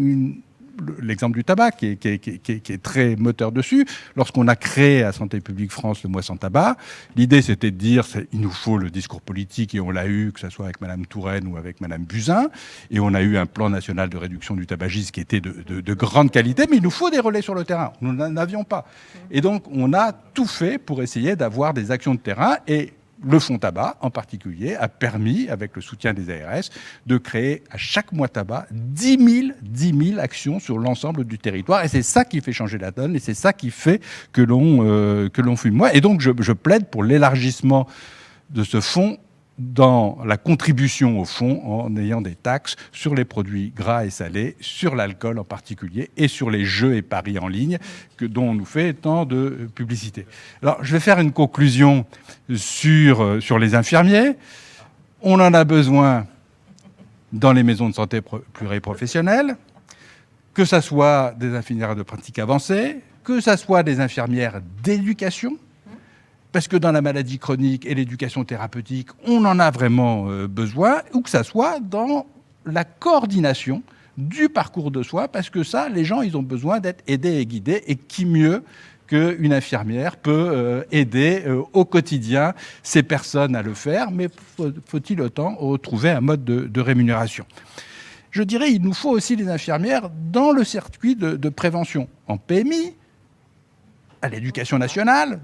l'exemple du tabac, qui est très moteur dessus, lorsqu'on a créé à Santé publique France le mois sans tabac, l'idée c'était de dire il nous faut le discours politique, et on l'a eu, que ce soit avec Mme Touraine ou avec Mme Buzyn, et on a eu un plan national de réduction du tabagisme qui était de grande qualité, mais il nous faut des relais sur le terrain. Nous n'en avions pas. Et donc on a tout fait pour essayer d'avoir des actions de terrain, et le fonds tabac, en particulier, a permis, avec le soutien des ARS, de créer à chaque mois tabac 10 000 actions sur l'ensemble du territoire. Et c'est ça qui fait changer la donne, et c'est ça qui fait que l'on fume moins. Et donc, je plaide pour l'élargissement de ce fonds dans la contribution au fonds, en ayant des taxes sur les produits gras et salés, sur l'alcool en particulier, et sur les jeux et paris en ligne, dont on nous fait tant de publicité. Alors, je vais faire une conclusion sur les infirmiers. On en a besoin dans les maisons de santé pluriprofessionnelles, que ce soit des infirmières de pratique avancée, que ce soit des infirmières d'éducation, parce que dans la maladie chronique et l'éducation thérapeutique, on en a vraiment besoin, ou que ça soit dans la coordination du parcours de soins, parce que ça, les gens, ils ont besoin d'être aidés et guidés, et qui mieux qu'une infirmière peut aider au quotidien ces personnes à le faire, mais faut-il autant retrouver un mode de rémunération. Je dirais, il nous faut aussi des infirmières dans le circuit de prévention, en PMI, à l'éducation nationale.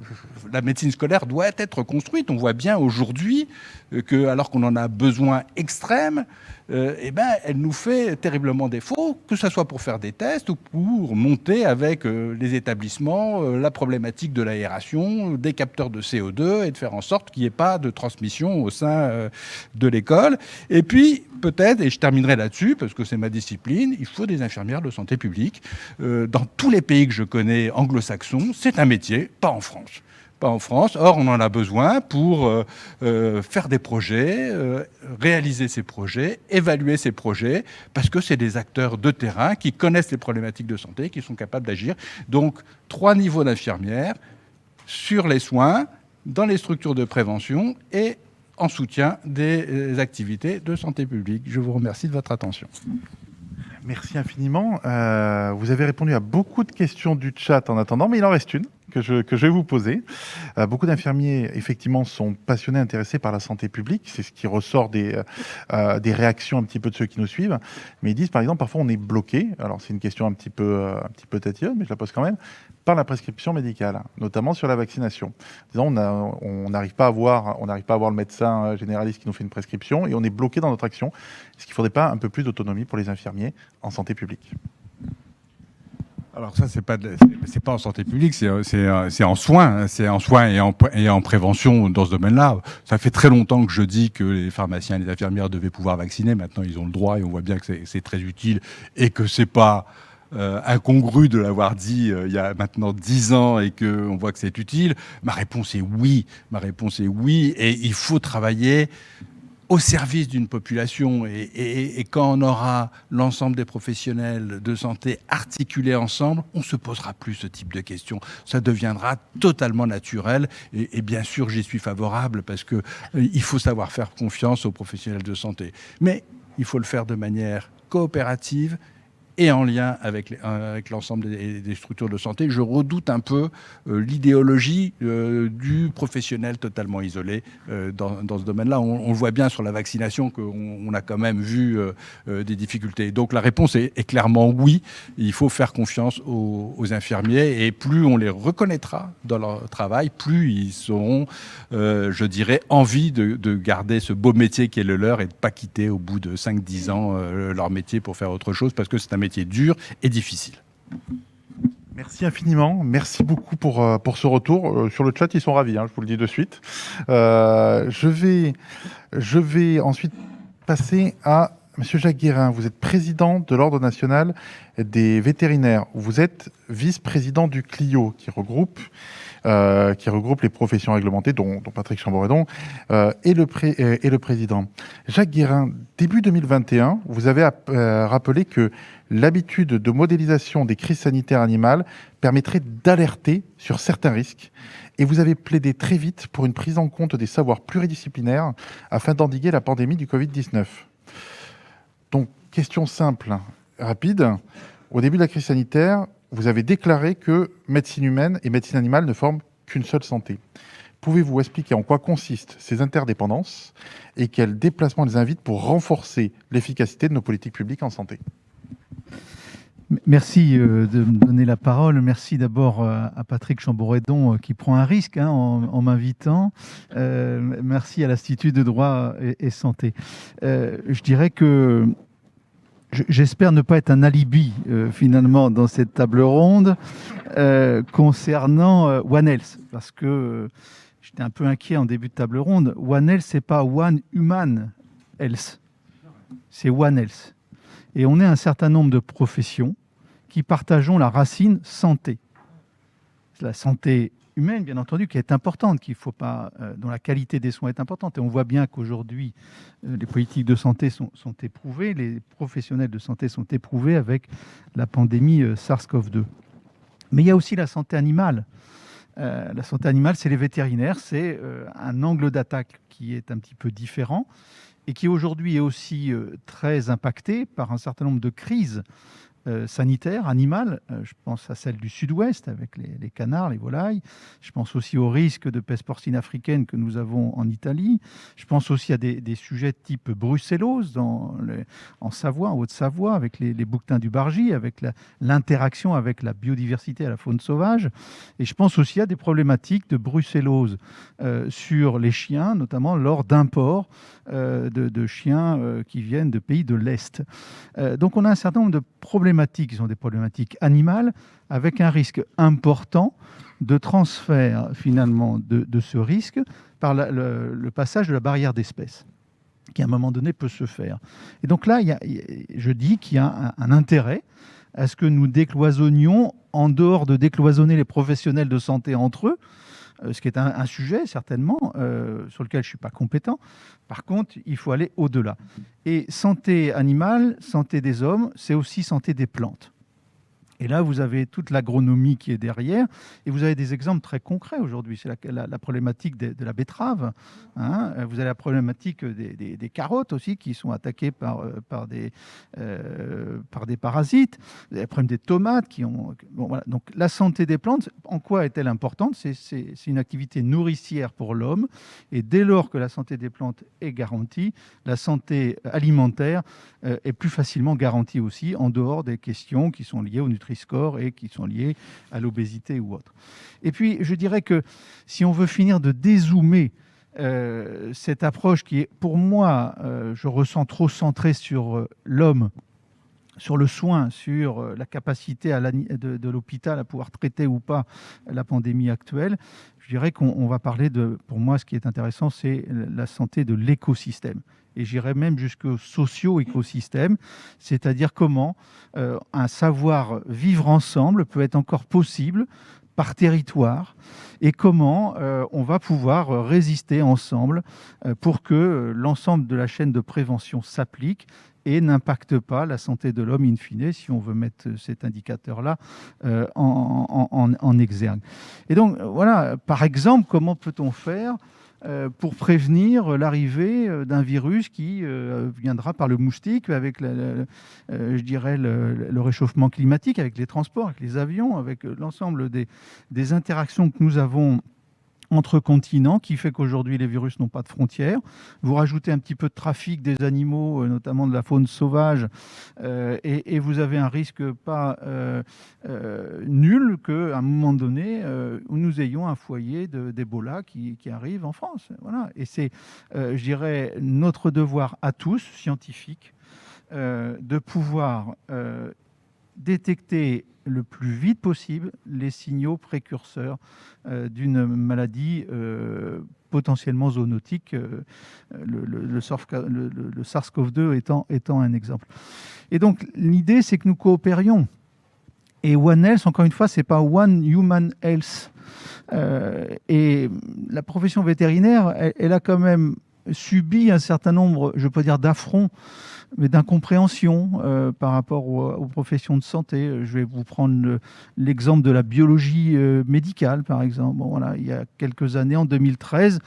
La médecine scolaire doit être construite. On voit bien aujourd'hui que, alors qu'on en a besoin extrême, elle nous fait terriblement défaut, que ce soit pour faire des tests ou pour monter avec les établissements la problématique de l'aération, des capteurs de CO2, et de faire en sorte qu'il n'y ait pas de transmission au sein de l'école. Et puis, peut-être, et je terminerai là-dessus, parce que c'est ma discipline, il faut des infirmières de santé publique. Dans tous les pays que je connais anglo-saxons, c'est un métier, pas en France. Pas en France. Or, on en a besoin pour faire des projets, réaliser ces projets, évaluer ces projets, parce que c'est des acteurs de terrain qui connaissent les problématiques de santé, qui sont capables d'agir. Donc, 3 niveaux d'infirmières sur les soins, dans les structures de prévention et en soutien des activités de santé publique. Je vous remercie de votre attention. Merci infiniment. Vous avez répondu à beaucoup de questions du chat en attendant, mais il en reste une que je vais vous poser. Beaucoup d'infirmiers, effectivement, sont passionnés, intéressés par la santé publique. C'est ce qui ressort des réactions un petit peu de ceux qui nous suivent. Mais ils disent, par exemple, parfois on est bloqué. Alors, c'est une question un petit peu tatilleuse, mais je la pose quand même, par la prescription médicale, notamment sur la vaccination. Disons, on n'arrive pas à voir le médecin généraliste qui nous fait une prescription et on est bloqué dans notre action. Est-ce qu'il ne faudrait pas un peu plus d'autonomie pour les infirmiers en santé publique ? Alors ça, c'est pas en santé publique, c'est en soins, et en prévention dans ce domaine-là. Ça fait très longtemps que je dis que les pharmaciens et les infirmières devaient pouvoir vacciner. Maintenant, ils ont le droit et on voit bien que c'est très utile et que c'est pas incongru de l'avoir dit il y a maintenant 10 ans et qu'on voit que c'est utile. Ma réponse est oui, et il faut travailler au service d'une population et quand on aura l'ensemble des professionnels de santé articulés ensemble, on ne se posera plus ce type de questions. Ça deviendra totalement naturel et bien sûr, j'y suis favorable parce que il faut savoir faire confiance aux professionnels de santé. Mais il faut le faire de manière coopérative et en lien avec l'ensemble des structures de santé. Je redoute un peu l'idéologie du professionnel totalement isolé dans ce domaine-là. On le voit bien sur la vaccination qu'on a quand même vu des difficultés. Donc la réponse est clairement oui. Il faut faire confiance aux infirmiers et plus on les reconnaîtra dans leur travail, plus ils auront, je dirais, envie de garder ce beau métier qui est le leur et de ne pas quitter au bout de 5-10 ans leur métier pour faire autre chose parce que c'est un métier dur et difficile. Merci infiniment, merci beaucoup pour ce retour. Sur le chat, ils sont ravis, je vous le dis de suite. Je vais ensuite passer à Monsieur Jacques Guérin. Vous êtes président de l'Ordre national des vétérinaires. Vous êtes vice-président du CLIO, qui regroupe les professions réglementées, dont Patrick Chamboredon est le président. Jacques Guérin, début 2021, vous avez rappelé que l'habitude de modélisation des crises sanitaires animales permettrait d'alerter sur certains risques et vous avez plaidé très vite pour une prise en compte des savoirs pluridisciplinaires afin d'endiguer la pandémie du Covid-19. Donc, question simple, rapide. Au début de la crise sanitaire, vous avez déclaré que médecine humaine et médecine animale ne forment qu'une seule santé. Pouvez-vous expliquer en quoi consistent ces interdépendances et quels déplacements les invitent pour renforcer l'efficacité de nos politiques publiques en santé ? Merci de me donner la parole. Merci d'abord à Patrick Chamboredon qui prend un risque en m'invitant. Merci à l'Institut de droit et santé. Je dirais que j'espère ne pas être un alibi finalement dans cette table ronde concernant One Health, parce que j'étais un peu inquiet en début de table ronde. One Health, c'est pas One Human Health, c'est One Health. Et on est un certain nombre de professions qui partageons la racine santé. La santé humaine, bien entendu, qui est importante, qu'il faut pas, dont la qualité des soins est importante. Et on voit bien qu'aujourd'hui, les politiques de santé sont éprouvées, les professionnels de santé sont éprouvés avec la pandémie SARS-CoV-2. Mais il y a aussi la santé animale. La santé animale, c'est les vétérinaires, c'est un angle d'attaque qui est un petit peu différent et qui aujourd'hui est aussi très impacté par un certain nombre de crises sanitaires, animales. Je pense à celle du sud-ouest avec les canards, les volailles. Je pense aussi au risque de peste porcine africaine que nous avons en Italie. Je pense aussi à des sujets type brucellose en Savoie, en Haute-Savoie, avec les bouquetins du Bargy, avec l'interaction avec la biodiversité et la faune sauvage. Et je pense aussi à des problématiques de brucellose sur les chiens, notamment lors d'imports de chiens qui viennent de pays de l'Est. Donc on a un certain nombre de problématiques qui sont des problématiques animales avec un risque important de transfert finalement de ce risque par le passage de la barrière d'espèces qui à un moment donné peut se faire. Et donc là, je dis qu'il y a un intérêt à ce que nous décloisonnions en dehors de décloisonner les professionnels de santé entre eux, ce qui est un sujet certainement sur lequel je ne suis pas compétent. Par contre, il faut aller au-delà. Et santé animale, santé des hommes, c'est aussi santé des plantes. Et là, vous avez toute l'agronomie qui est derrière, et vous avez des exemples très concrets aujourd'hui. C'est la problématique de la betterave, hein. Vous avez la problématique des carottes aussi, qui sont attaquées par des parasites. Vous avez le problème des tomates qui ont... Bon, voilà. Donc la santé des plantes, en quoi est-elle importante? C'est une activité nourricière pour l'homme, et dès lors que la santé des plantes est garantie, la santé alimentaire est plus facilement garantie aussi, en dehors des questions qui sont liées au Nutri-Score et qui sont liées à l'obésité ou autre. Et puis, je dirais que si on veut finir de dézoomer cette approche qui est, pour moi, je ressens trop centrée sur l'homme, sur le soin, sur la capacité de l'hôpital à pouvoir traiter ou pas la pandémie actuelle, je dirais qu'on va parler pour moi, ce qui est intéressant, c'est la santé de l'écosystème. Et j'irais même jusqu'au socio-écosystème, c'est-à-dire comment un savoir vivre ensemble peut être encore possible par territoire, et comment on va pouvoir résister ensemble pour que l'ensemble de la chaîne de prévention s'applique et n'impacte pas la santé de l'homme in fine, si on veut mettre cet indicateur-là en exergue. Et donc, voilà, par exemple, comment peut-on faire pour prévenir l'arrivée d'un virus qui viendra par le moustique, avec je dirais le réchauffement climatique, avec les transports, avec les avions, avec l'ensemble des interactions que nous avons entre continents, qui fait qu'aujourd'hui les virus n'ont pas de frontières. Vous rajoutez un petit peu de trafic des animaux, notamment de la faune sauvage, et vous avez un risque pas nul qu'à un moment donné, nous ayons un foyer d'Ebola qui arrive en France. Voilà. Et c'est, je dirais, notre devoir à tous, scientifiques, de pouvoir détecter le plus vite possible les signaux précurseurs d'une maladie potentiellement zoonotique, le SARS-CoV-2 étant un exemple. Et donc, l'idée, c'est que nous coopérions. Et One Health, encore une fois, ce n'est pas One Human Health. Et la profession vétérinaire, elle a quand même subi un certain nombre, je peux dire, d'affronts, mais d'incompréhension par rapport aux professions de santé. Je vais vous prendre l'exemple de la biologie médicale, par exemple. Bon, voilà, il y a quelques années, en 2013,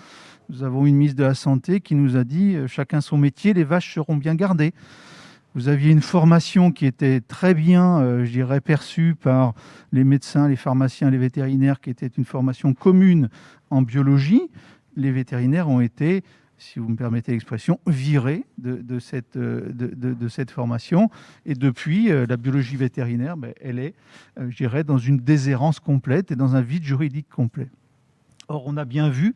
nous avons une ministre de la Santé qui nous a dit « chacun son métier, les vaches seront bien gardées ». Vous aviez une formation qui était très bien, je dirais, perçue par les médecins, les pharmaciens, les vétérinaires, qui était une formation commune en biologie. Les vétérinaires ont été, si vous me permettez l'expression, virés de cette formation. Et depuis, la biologie vétérinaire, elle est, je dirais, dans une déshérence complète et dans un vide juridique complet. Or, on a bien vu,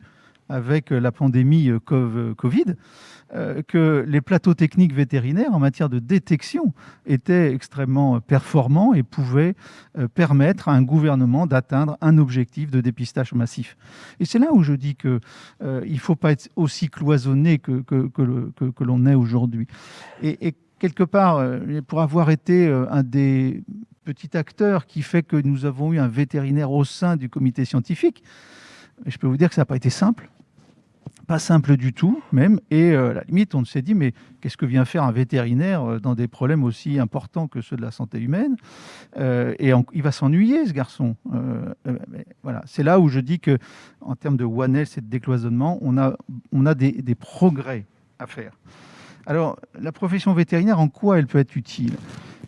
avec la pandémie Covid, que les plateaux techniques vétérinaires en matière de détection étaient extrêmement performants et pouvaient permettre à un gouvernement d'atteindre un objectif de dépistage massif. Et c'est là où je dis qu'il ne faut pas être aussi cloisonné que l'on est aujourd'hui. Et quelque part, pour avoir été un des petits acteurs qui fait que nous avons eu un vétérinaire au sein du comité scientifique, je peux vous dire que ça n'a pas été simple. Pas simple du tout, même. Et à la limite, on s'est dit, mais qu'est-ce que vient faire un vétérinaire dans des problèmes aussi importants que ceux de la santé humaine? Il va s'ennuyer, ce garçon. Mais voilà. C'est là où je dis qu'en termes de One Health et de décloisonnement, on a des progrès à faire. Alors, la profession vétérinaire, en quoi elle peut être utile?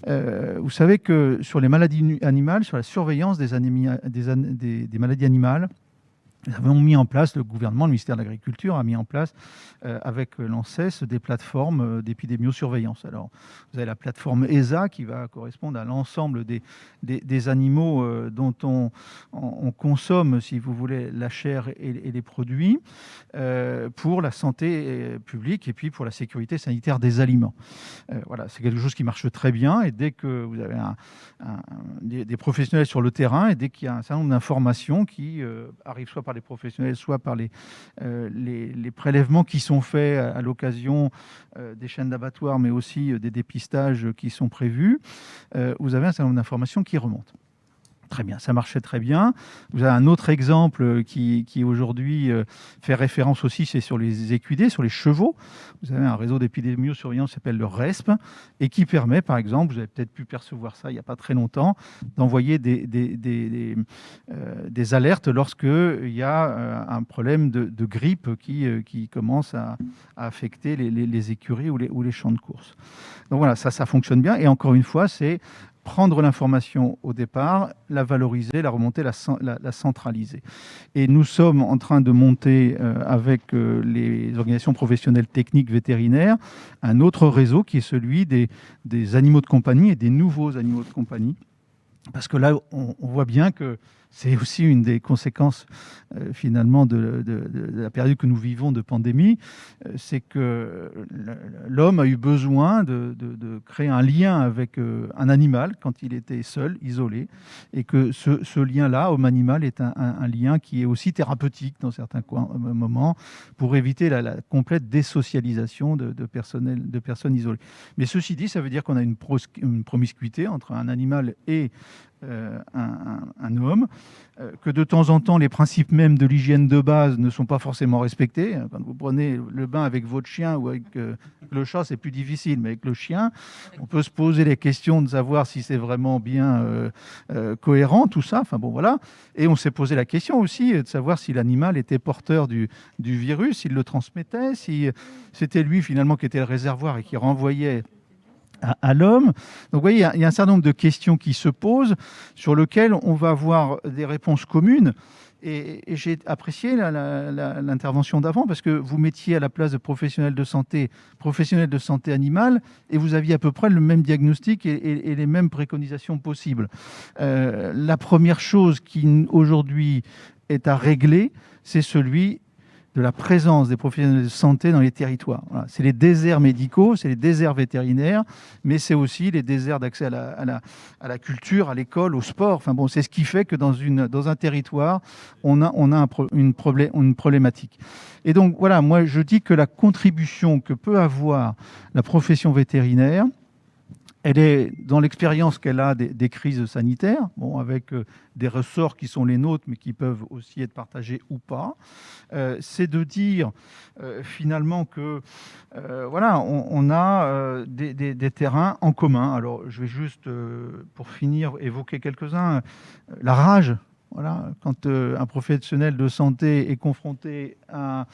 Vous savez que sur les maladies animales, sur la surveillance des maladies animales, nous avons mis en place, le gouvernement, le ministère de l'Agriculture a mis en place, avec l'ANSES, des plateformes d'épidémiosurveillance. Alors, vous avez la plateforme ESA qui va correspondre à l'ensemble des animaux dont on consomme, si vous voulez, la chair et les produits, pour la santé publique et puis pour la sécurité sanitaire des aliments. Voilà, c'est quelque chose qui marche très bien, et dès que vous avez des professionnels sur le terrain, et dès qu'il y a un certain nombre d'informations qui arrivent soit par les professionnels, soit par les prélèvements qui sont faits à l'occasion des chaînes d'abattoirs, mais aussi des dépistages qui sont prévus, vous avez un certain nombre d'informations qui remontent. Très bien, ça marchait très bien. Vous avez un autre exemple qui aujourd'hui fait référence aussi, c'est sur les équidés, sur les chevaux. Vous avez un réseau d'épidémiosurveillance qui s'appelle le RESP et qui permet, par exemple, vous avez peut-être pu percevoir ça il n'y a pas très longtemps, d'envoyer des alertes lorsqu'il y a un problème de grippe qui commence à affecter les écuries ou les champs de course. Donc voilà, ça fonctionne bien. Et encore une fois, c'est prendre l'information au départ, la valoriser, la remonter, la centraliser. Et nous sommes en train de monter avec les organisations professionnelles techniques vétérinaires un autre réseau qui est celui des animaux de compagnie et des nouveaux animaux de compagnie. Parce que là, on voit bien que c'est aussi une des conséquences finalement de la période que nous vivons de pandémie, c'est que l'homme a eu besoin de créer un lien avec un animal quand il était seul, isolé, et que ce lien-là, homme-animal, est un lien qui est aussi thérapeutique dans certains moments pour éviter la complète désocialisation de personnes isolées. Mais ceci dit, ça veut dire qu'on a une promiscuité entre un animal et un homme, que de temps en temps les principes même de l'hygiène de base ne sont pas forcément respectés. Quand vous prenez le bain avec votre chien ou avec le chat, c'est plus difficile, mais avec le chien, on peut se poser les questions de savoir si c'est vraiment bien cohérent, tout ça. Enfin bon, voilà. Et on s'est posé la question aussi de savoir si l'animal était porteur du virus, s'il le transmettait, si c'était lui finalement qui était le réservoir et qui renvoyait à l'homme. Donc vous voyez, il y a un certain nombre de questions qui se posent sur lesquelles on va avoir des réponses communes. Et j'ai apprécié l'intervention d'avant parce que vous mettiez à la place de professionnels de santé animale et vous aviez à peu près le même diagnostic et les mêmes préconisations possibles. La première chose qui aujourd'hui est à régler, c'est celui de la présence des professionnels de santé dans les territoires. Voilà. C'est les déserts médicaux, c'est les déserts vétérinaires, mais c'est aussi les déserts d'accès à la culture, à l'école, au sport. Enfin bon, c'est ce qui fait que dans un territoire, on a une problématique. Et donc voilà, moi je dis que la contribution que peut avoir la profession vétérinaire, elle est dans l'expérience qu'elle a des crises sanitaires, bon, avec des ressorts qui sont les nôtres, mais qui peuvent aussi être partagés ou pas. C'est de dire finalement que voilà, on a des terrains en commun. Alors, je vais juste, pour finir, évoquer quelques-uns. La rage. Voilà, quand un professionnel de santé est confronté à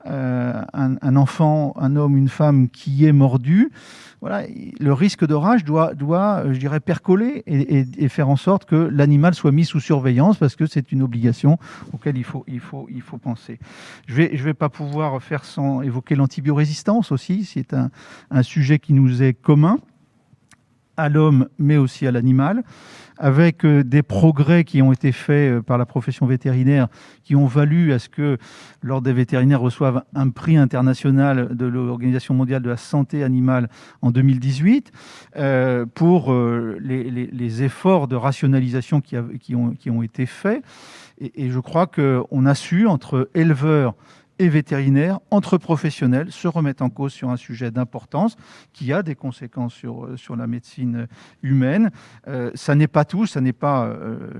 un enfant, un homme, une femme qui est mordu, voilà, le risque de rage doit je dirais, percoler et faire en sorte que l'animal soit mis sous surveillance parce que c'est une obligation auquel il faut penser. Je vais pas pouvoir faire sans évoquer l'antibiorésistance aussi. C'est un sujet qui nous est commun à l'homme, mais aussi à l'animal, avec des progrès qui ont été faits par la profession vétérinaire, qui ont valu à ce que l'Ordre des vétérinaires reçoive un prix international de l'Organisation mondiale de la santé animale en 2018, pour les efforts de rationalisation qui ont été faits. Et je crois qu'on a su, entre éleveurs et vétérinaires, entre professionnels, se remettent en cause sur un sujet d'importance qui a des conséquences sur la médecine humaine. Ça n'est pas tout, ça n'est pas,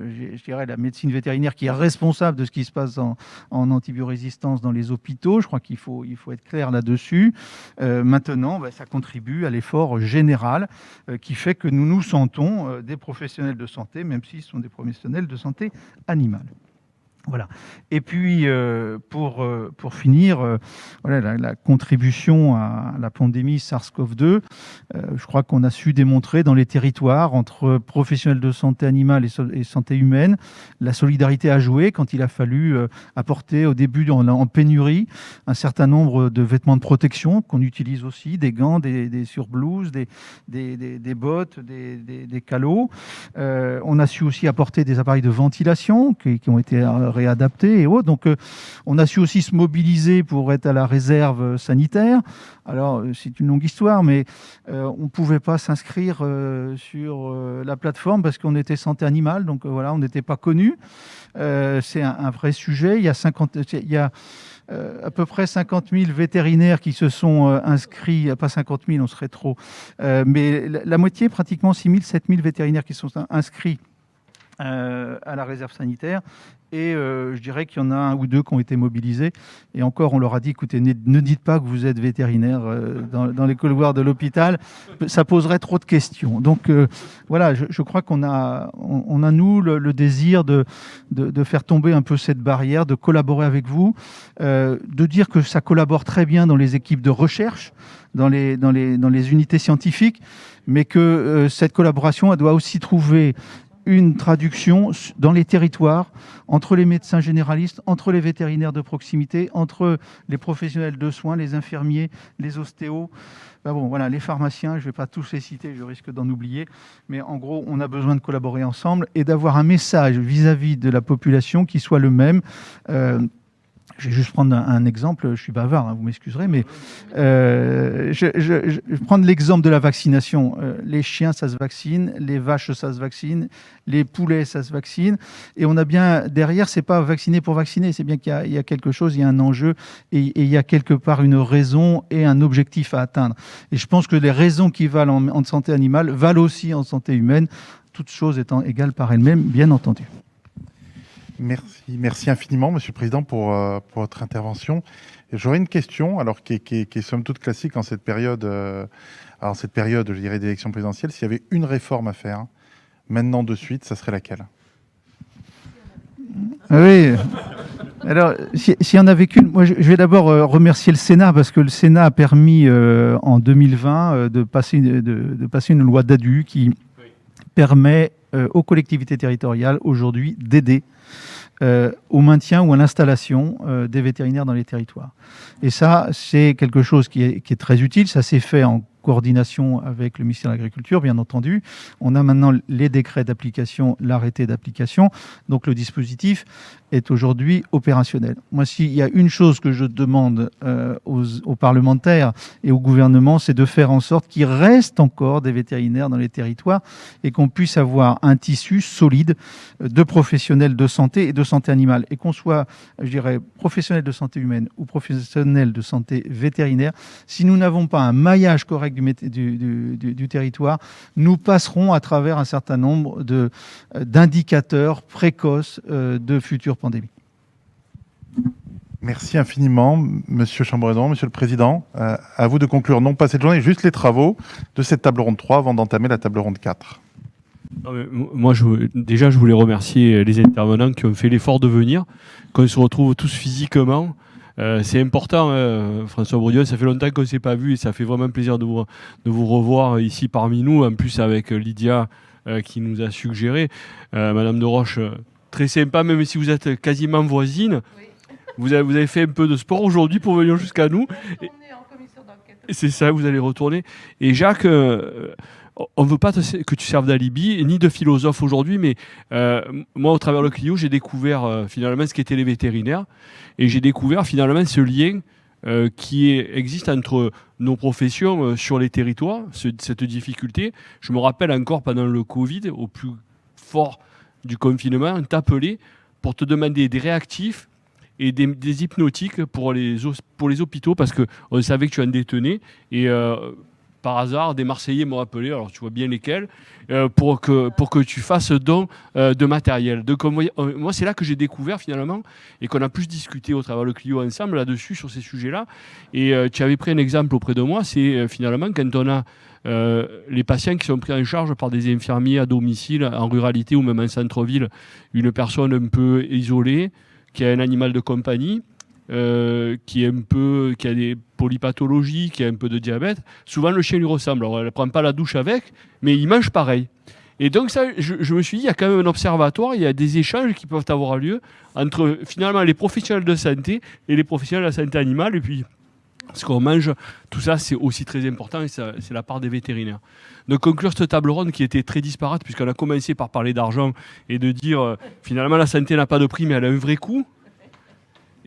je dirais, la médecine vétérinaire qui est responsable de ce qui se passe en antibiorésistance dans les hôpitaux. Je crois qu'il faut être clair là-dessus. Maintenant, ça contribue à l'effort général qui fait que nous nous sentons des professionnels de santé, même s'ils sont des professionnels de santé animale. Voilà. Et puis, pour finir, voilà, la contribution à la pandémie SARS-CoV-2, je crois qu'on a su démontrer dans les territoires, entre professionnels de santé animale et santé humaine, la solidarité à jouer quand il a fallu apporter au début en pénurie un certain nombre de vêtements de protection qu'on utilise aussi, des gants, des surblouses, des bottes, des calots. On a su aussi apporter des appareils de ventilation qui ont été réadaptés et autres. Donc, on a su aussi se mobiliser pour être à la réserve sanitaire. Alors, c'est une longue histoire, mais on ne pouvait pas s'inscrire sur la plateforme parce qu'on était santé animale. Donc, voilà, on n'était pas connus. C'est un vrai sujet. Il y a à peu près 50 000 vétérinaires qui se sont inscrits, pas 50 000, on serait trop, mais la moitié, pratiquement 6 000, 7 000 vétérinaires qui sont inscrits à la réserve sanitaire. Et je dirais qu'il y en a un ou deux qui ont été mobilisés. Et encore, on leur a dit, écoutez, ne dites pas que vous êtes vétérinaire dans les couloirs de l'hôpital. Ça poserait trop de questions. Donc voilà, je crois qu'on a, nous, le désir de faire tomber un peu cette barrière, de collaborer avec vous, de dire que ça collabore très bien dans les équipes de recherche, dans les unités scientifiques, mais que cette collaboration, elle doit aussi trouver une traduction dans les territoires, entre les médecins généralistes, entre les vétérinaires de proximité, entre les professionnels de soins, les infirmiers, les ostéos, voilà, les pharmaciens, je ne vais pas tous les citer, je risque d'en oublier, mais en gros, on a besoin de collaborer ensemble et d'avoir un message vis-à-vis de la population qui soit le même. Je vais juste prendre un exemple, je suis bavard, vous m'excuserez, mais je vais prendre l'exemple de la vaccination. Les chiens, ça se vaccine, les vaches, ça se vaccine, les poulets, ça se vaccine. Et on a bien, derrière, c'est pas vacciner pour vacciner, c'est bien qu'il y a quelque chose, il y a un enjeu et il y a quelque part une raison et un objectif à atteindre. Et je pense que les raisons qui valent en santé animale valent aussi en santé humaine, toutes choses étant égales par elles-mêmes, bien entendu. Merci infiniment, Monsieur le Président, pour votre intervention. J'aurais une question, alors qui est somme toute classique en cette période, je dirais, d'élection présidentielle. S'il y avait une réforme à faire, maintenant de suite, ça serait laquelle? Oui. Alors, s'il y en avait qu'une, moi, je vais d'abord remercier le Sénat, parce que le Sénat a permis en 2020 de passer une loi d'ADU qui permet aux collectivités territoriales aujourd'hui d'aider au maintien ou à l'installation des vétérinaires dans les territoires. Et ça, c'est quelque chose qui est très utile. Ça s'est fait en coordination avec le ministère de l'Agriculture, bien entendu. On a maintenant les décrets d'application, l'arrêté d'application. Donc le dispositif est aujourd'hui opérationnel. Moi, s'il y a une chose que je demande aux parlementaires et au gouvernement, c'est de faire en sorte qu'il reste encore des vétérinaires dans les territoires et qu'on puisse avoir un tissu solide de professionnels de santé et de santé animale. Et qu'on soit, je dirais, professionnel de santé humaine ou professionnel de santé vétérinaire, si nous n'avons pas un maillage correct du territoire, nous passerons à travers un certain nombre d'indicateurs précoces de futures pandémies. Merci infiniment, Monsieur Chamboredon, Monsieur le Président. À vous de conclure, non pas cette journée, juste les travaux de cette table ronde 3 avant d'entamer la table ronde 4. Non, mais moi, je voulais remercier les intervenants qui ont fait l'effort de venir, qu'on se retrouve tous physiquement. C'est important, François Bourdieu, ça fait longtemps qu'on ne s'est pas vu et ça fait vraiment plaisir de vous revoir ici parmi nous, en plus avec Lydia qui nous a suggéré. Madame de Roche, très sympa, même si vous êtes quasiment voisine. Oui. Vous avez fait un peu de sport aujourd'hui pour venir jusqu'à nous. C'est ça, vous allez retourner. Et Jacques, on ne veut pas que tu serves d'alibi, ni de philosophe aujourd'hui, mais moi, au travers le Clio, j'ai découvert finalement ce qu'étaient les vétérinaires. Et j'ai découvert finalement ce lien qui existe entre nos professions sur les territoires, cette difficulté. Je me rappelle encore pendant le Covid, au plus fort du confinement, on t'appelait pour te demander des réactifs et des hypnotiques pour les hôpitaux parce qu'on savait que tu en détenais. Et par hasard, des Marseillais m'ont appelé, alors tu vois bien lesquels, pour que tu fasses don de matériel. Donc moi, c'est là que j'ai découvert finalement et qu'on a plus discuté au travers le Clio ensemble là-dessus, sur ces sujets-là. Et tu avais pris un exemple auprès de moi, c'est finalement quand on a les patients qui sont pris en charge par des infirmiers à domicile, en ruralité ou même en centre-ville, une personne un peu isolée, qui a un animal de compagnie, qui a des polypathologies, qui a un peu de diabète, souvent le chien lui ressemble. Alors elle ne prend pas la douche avec, mais il mange pareil. Et donc ça, je me suis dit, il y a quand même un observatoire, il y a des échanges qui peuvent avoir lieu entre finalement les professionnels de santé et les professionnels de la santé animale. Et puis, ce qu'on mange, tout ça, c'est aussi très important et c'est la part des vétérinaires. De conclure cette table ronde qui était très disparate, puisqu'on a commencé par parler d'argent et de dire, finalement, la santé n'a pas de prix, mais elle a un vrai coût.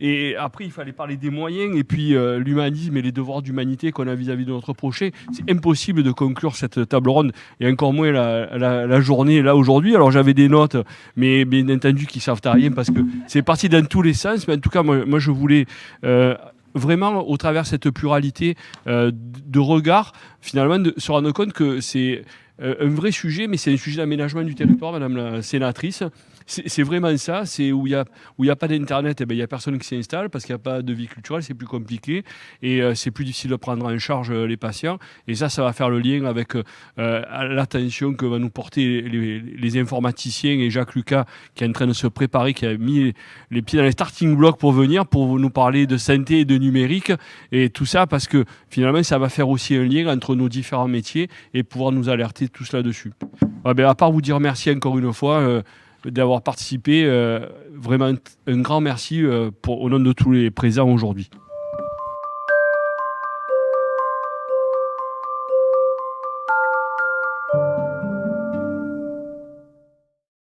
Et après, il fallait parler des moyens et puis l'humanisme et les devoirs d'humanité qu'on a vis-à-vis de notre prochain. C'est impossible de conclure cette table ronde et encore moins la journée là aujourd'hui. Alors j'avais des notes, mais bien entendu qui ne servent à rien parce que c'est parti dans tous les sens. Mais en tout cas, moi je voulais vraiment, au travers de cette pluralité de regards, finalement, de se rendre compte que c'est un vrai sujet, mais c'est un sujet d'aménagement du territoire, Madame la sénatrice. C'est vraiment ça, c'est où il y a pas d'internet, il y a personne qui s'installe parce qu'il n'y a pas de vie culturelle, c'est plus compliqué et c'est plus difficile de prendre en charge les patients. Et ça va faire le lien avec l'attention que va nous porter les informaticiens et Jacques Lucas qui est en train de se préparer, qui a mis les pieds dans les starting blocks pour venir, pour nous parler de santé et de numérique et tout ça parce que finalement ça va faire aussi un lien entre nos différents métiers et pouvoir nous alerter tous là-dessus. À part vous dire merci encore une fois d'avoir participé, vraiment un grand merci au nom de tous les présents aujourd'hui.